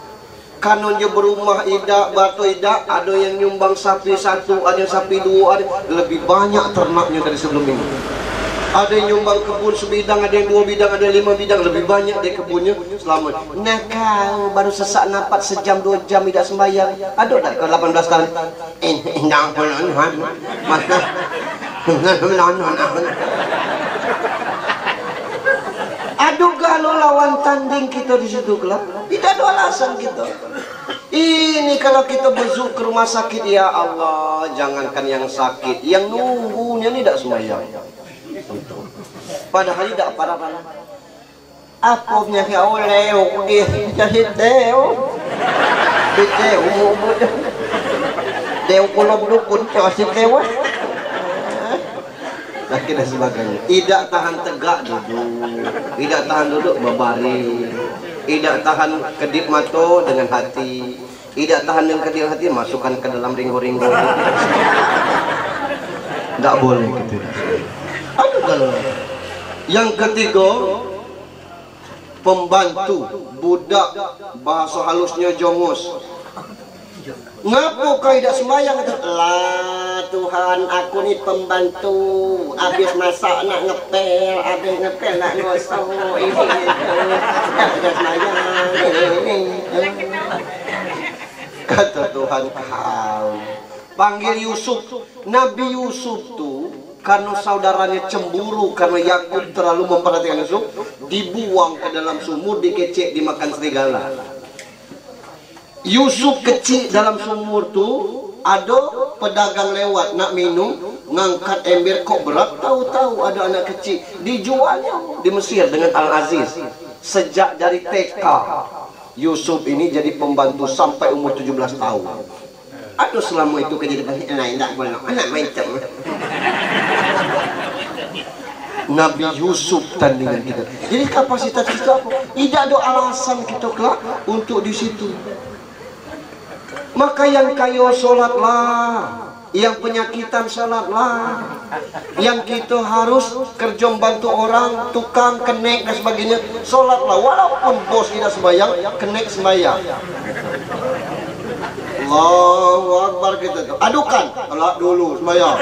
Kanonnya berumah idak, batu idak, ada yang nyumbang sapi 1, ada yang sapi 2, ada lebih banyak ternaknya dari sebelum ini. Ada yang nyumbang kebun sebidang, ada yang 2 bidang, ada yang 5 bidang, lebih banyak dari kebunnya. Selamat. Nah kau baru sesak napas sejam 2 jam tidak sembahyang. Ada tak kau 18 tahun? Indah pelan-pelan, mana? Aduh kalau lawan tanding kita di situ kelak, tidak ada alasan kita. Ini kalau kita besuk ke rumah sakit, ya Allah, jangankan yang sakit, yang nunggunya ini tidak sembahyang. Padahal tidak parah-parah. Apa punya kau leo, dia jadi deo, deo kolom dukun kasih lewat. Dan kita sebagainya. Tidak tahan tegak duduk, tidak tahan duduk berbaring, tidak tahan kedip mata dengan hati, tidak tahan dengan kedip hati masukkan ke dalam ringgo-ringgo. Tidak boleh gitu. Aduh kalau. Yang ketiga, pembantu budak, bahasa halusnya jongos. Ngapu kau tidak sembahyang? Lah Tuhan, aku ni pembantu, habis masak nak ngepel, habis ngepel nak ngosok, ini tidak sembahyang. Kata Tuhan, kau panggil Yusuf. Nabi Yusuf tu karena saudaranya cemburu karena Yakub terlalu memperhatikan Yusuf, dibuang ke dalam sumur, dikecek, dimakan serigala. Yusuf kecil dalam sumur tu, ada pedagang lewat nak minum, ngangkat ember, kok berat, tahu-tahu ada anak kecil, dijualnya di Mesir dengan Al-Aziz. Sejak dari TK Yusuf ini jadi pembantu sampai umur 17 tahun. Aduh selama itu kejadian tidak boleh anak macam Nabi Yusuf tandingan kita. Jadi kapasitas kita apa? Tidak ada alasan kita kelak untuk di situ. Maka yang kayo sholatlah, yang penyakitan sholatlah, yang kita harus kerja bantu orang, tukang, kenek dan sebagainya, sholatlah. Walaupun bos tidak sembahyang, kenek sembahyang. Allahu Akbar kita tuh. Adukan, Allah dulu sembahyang.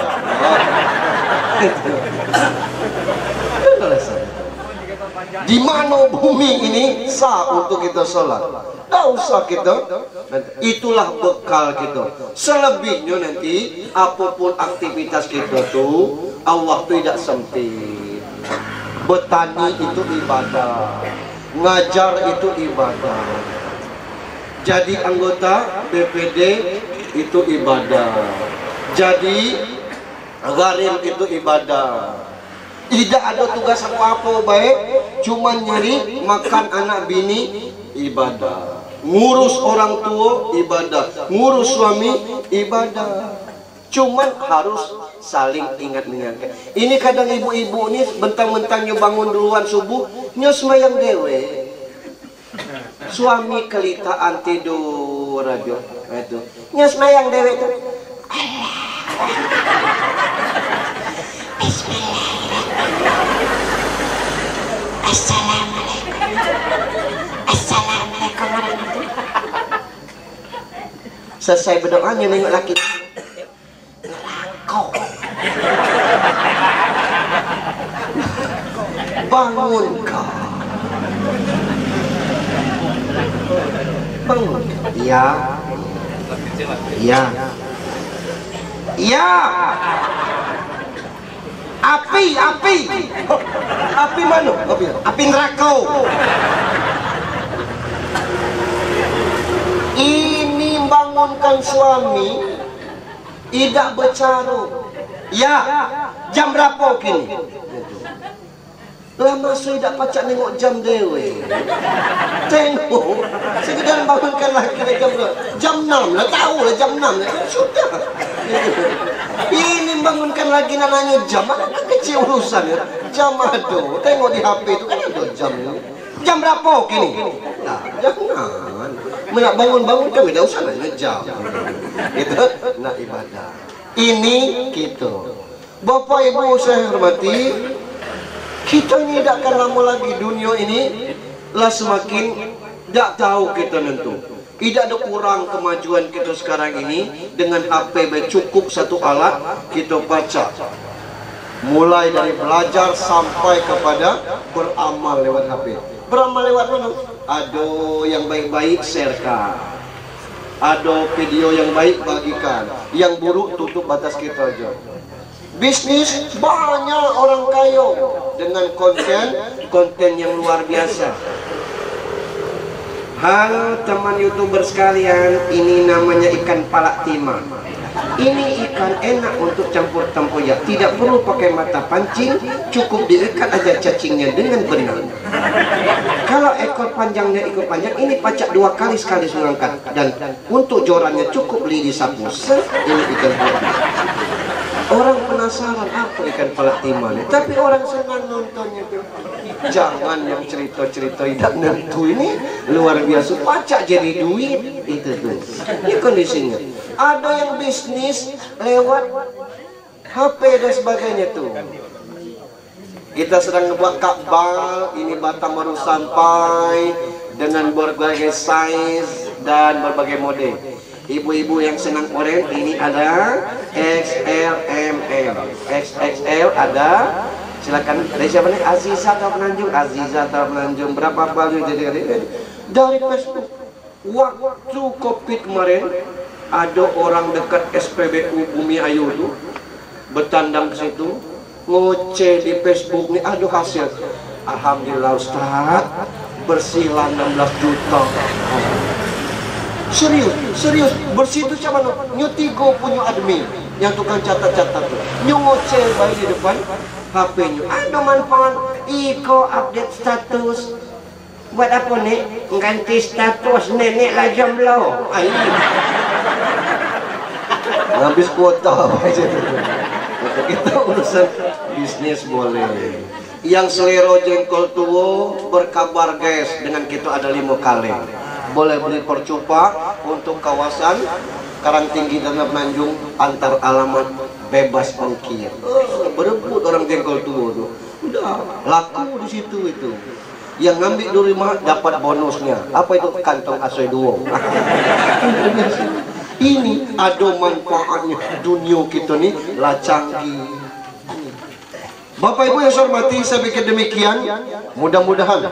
Di mana bumi ini sah untuk kita sholat? Tak usah kita. Itulah bekal kita. Selebihnya nanti apapun aktivitas kita tuh Allah tidak sempit. Bertani itu ibadah, ngajar itu ibadah, jadi anggota BPD itu ibadah, jadi gharim itu ibadah. Tidak ada tugas apa-apa baik, cuma nyari makan anak bini ibadah, ngurus orang tua ibadah, ngurus suami ibadah. Cuman harus saling ingat mengingatkan. Ini kadang ibu-ibu ini bentang-bentangnya bangun duluan subuh, nya sembahyang dewe. Suami kelitaan tidur aja. Itu. Nya sembahyang dewe itu. Assalamualaikum warahmatullahi wabarakatuh. Selesai berdoanya nengok laki. Kau bangun kau. Bangun. Ya. Iya. Iya. Api mana? Api neraka. Ini bangunkan suami, tidak bercara. Ya, jam berapa kini? Lama saya tak pacak nengok jam dewe. Tengok, sekedar bangunkan lagi jam 6 lah, tahu lah jam 6 lah. Sudah. Ini bangunkan lagi nanya jam, mana kecil urusan ya. Jam ada, tengok di HP itu kan ada jam. Jam berapa kini? Nah, jangan. Nak bangun-bangun kami tak usah nanya jam. Gitu, nak ibadah. Ini gitu. Bapak Ibu saya hormati, kita ini tak akan lama lagi dunia ini lah semakin tak tahu kita nentu. Tidak ada kurang kemajuan kita sekarang ini dengan HP cukup satu alat kita baca. Mulai dari belajar sampai kepada beramal lewat HP. Beramal lewat mana? Ada yang baik-baik sharekan. Ada video yang baik bagikan. Yang buruk tutup batas kita aja. Bisnis banyak orang kaya dengan konten yang luar biasa. Halo teman YouTuber sekalian, ini namanya ikan palak timah. Ini ikan enak untuk campur tempoyak, tidak perlu pakai mata pancing, cukup diikat aja cacingnya dengan benar. Kalau ekor panjangnya ikut panjang, ini pacak 2 kali sekali mengangkat, dan untuk jorannya cukup beli di sapu. Ini ikan palak. Orang penasaran apa ikan palak timah ini, tapi orang senang nontonnya tuh. Jangan yang cerita-cerita tidak nentu ini luar biasa, pacak jadi duit itu tuh. Ini kondisinya. Ada yang bisnis lewat HP dan sebagainya tuh. Kita sedang ngebuat Ka'bah, ini batang baru sampai dengan berbagai size dan berbagai model. Ibu-ibu yang senang oren, ini ada XL, MM, XXL ada. Silakan dari siapa nih? Aziza atau Penanjung? Aziza atau Penanjung, berapa value jadi dari Facebook. Waktu Covid kemarin ada orang dekat SPBU Bumi Ayu tuh bertandang ke situ, ngoceh di Facebook nih, aduh hasil. Alhamdulillah Ustaz, bersihlah 16 juta. Serius, bersih itu siapa no? Nyutigo punya admin yang tukang catat-catat tuh. Nyoceh bayi di depan HP-nya. Ada manfaat, iko update status. Buat apa nih? Ganti status nenek lah jomblo. Habis kuota aja. Kita urusan bisnis boleh. Yang selero jengkol tua berkabar guys, dengan kita ada 5 kali. Boleh beli percupa untuk kawasan Karangtinggi dan Penanjung, antar alamat bebas ongkir. Berebut orang jengkol tua tuh. Udah laku di situ itu. Yang ngambil di rumah dapat bonusnya. Apa itu? Kantong asoy duo. Ini ada manfaatnya. Dunia kita nih lah canggih. Bapak Ibu yang saya hormati, saya pikir demikian. Mudah-mudahan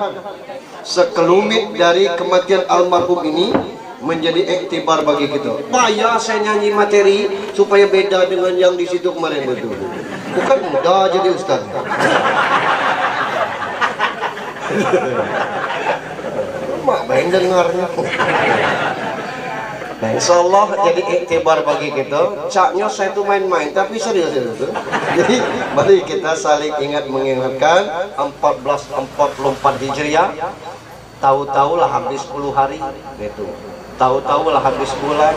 sekelumit dari kematian almarhum ini menjadi iktibar bagi kita. Payah saya nyanyi materi supaya beda dengan yang di situ kemarin betul. Bukan mudah jadi ustaz. Mak baik dengarnya. Nah, insya Allah jadi iktibar bagi kita. Caknya saya tuh main-main, tapi serius itu. Jadi mari kita saling ingat mengingatkan 1444 Hijriah. Tahu-tahu lah habis 10 hari itu. Tahu-tahu lah habis bulan,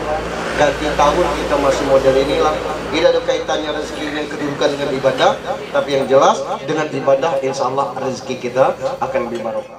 ganti tahun kita masih model inilah. Tidak ada kaitannya rezeki yang kedudukan dengan ibadah, tapi yang jelas dengan ibadah insya Allah rezeki kita akan lebih barokah.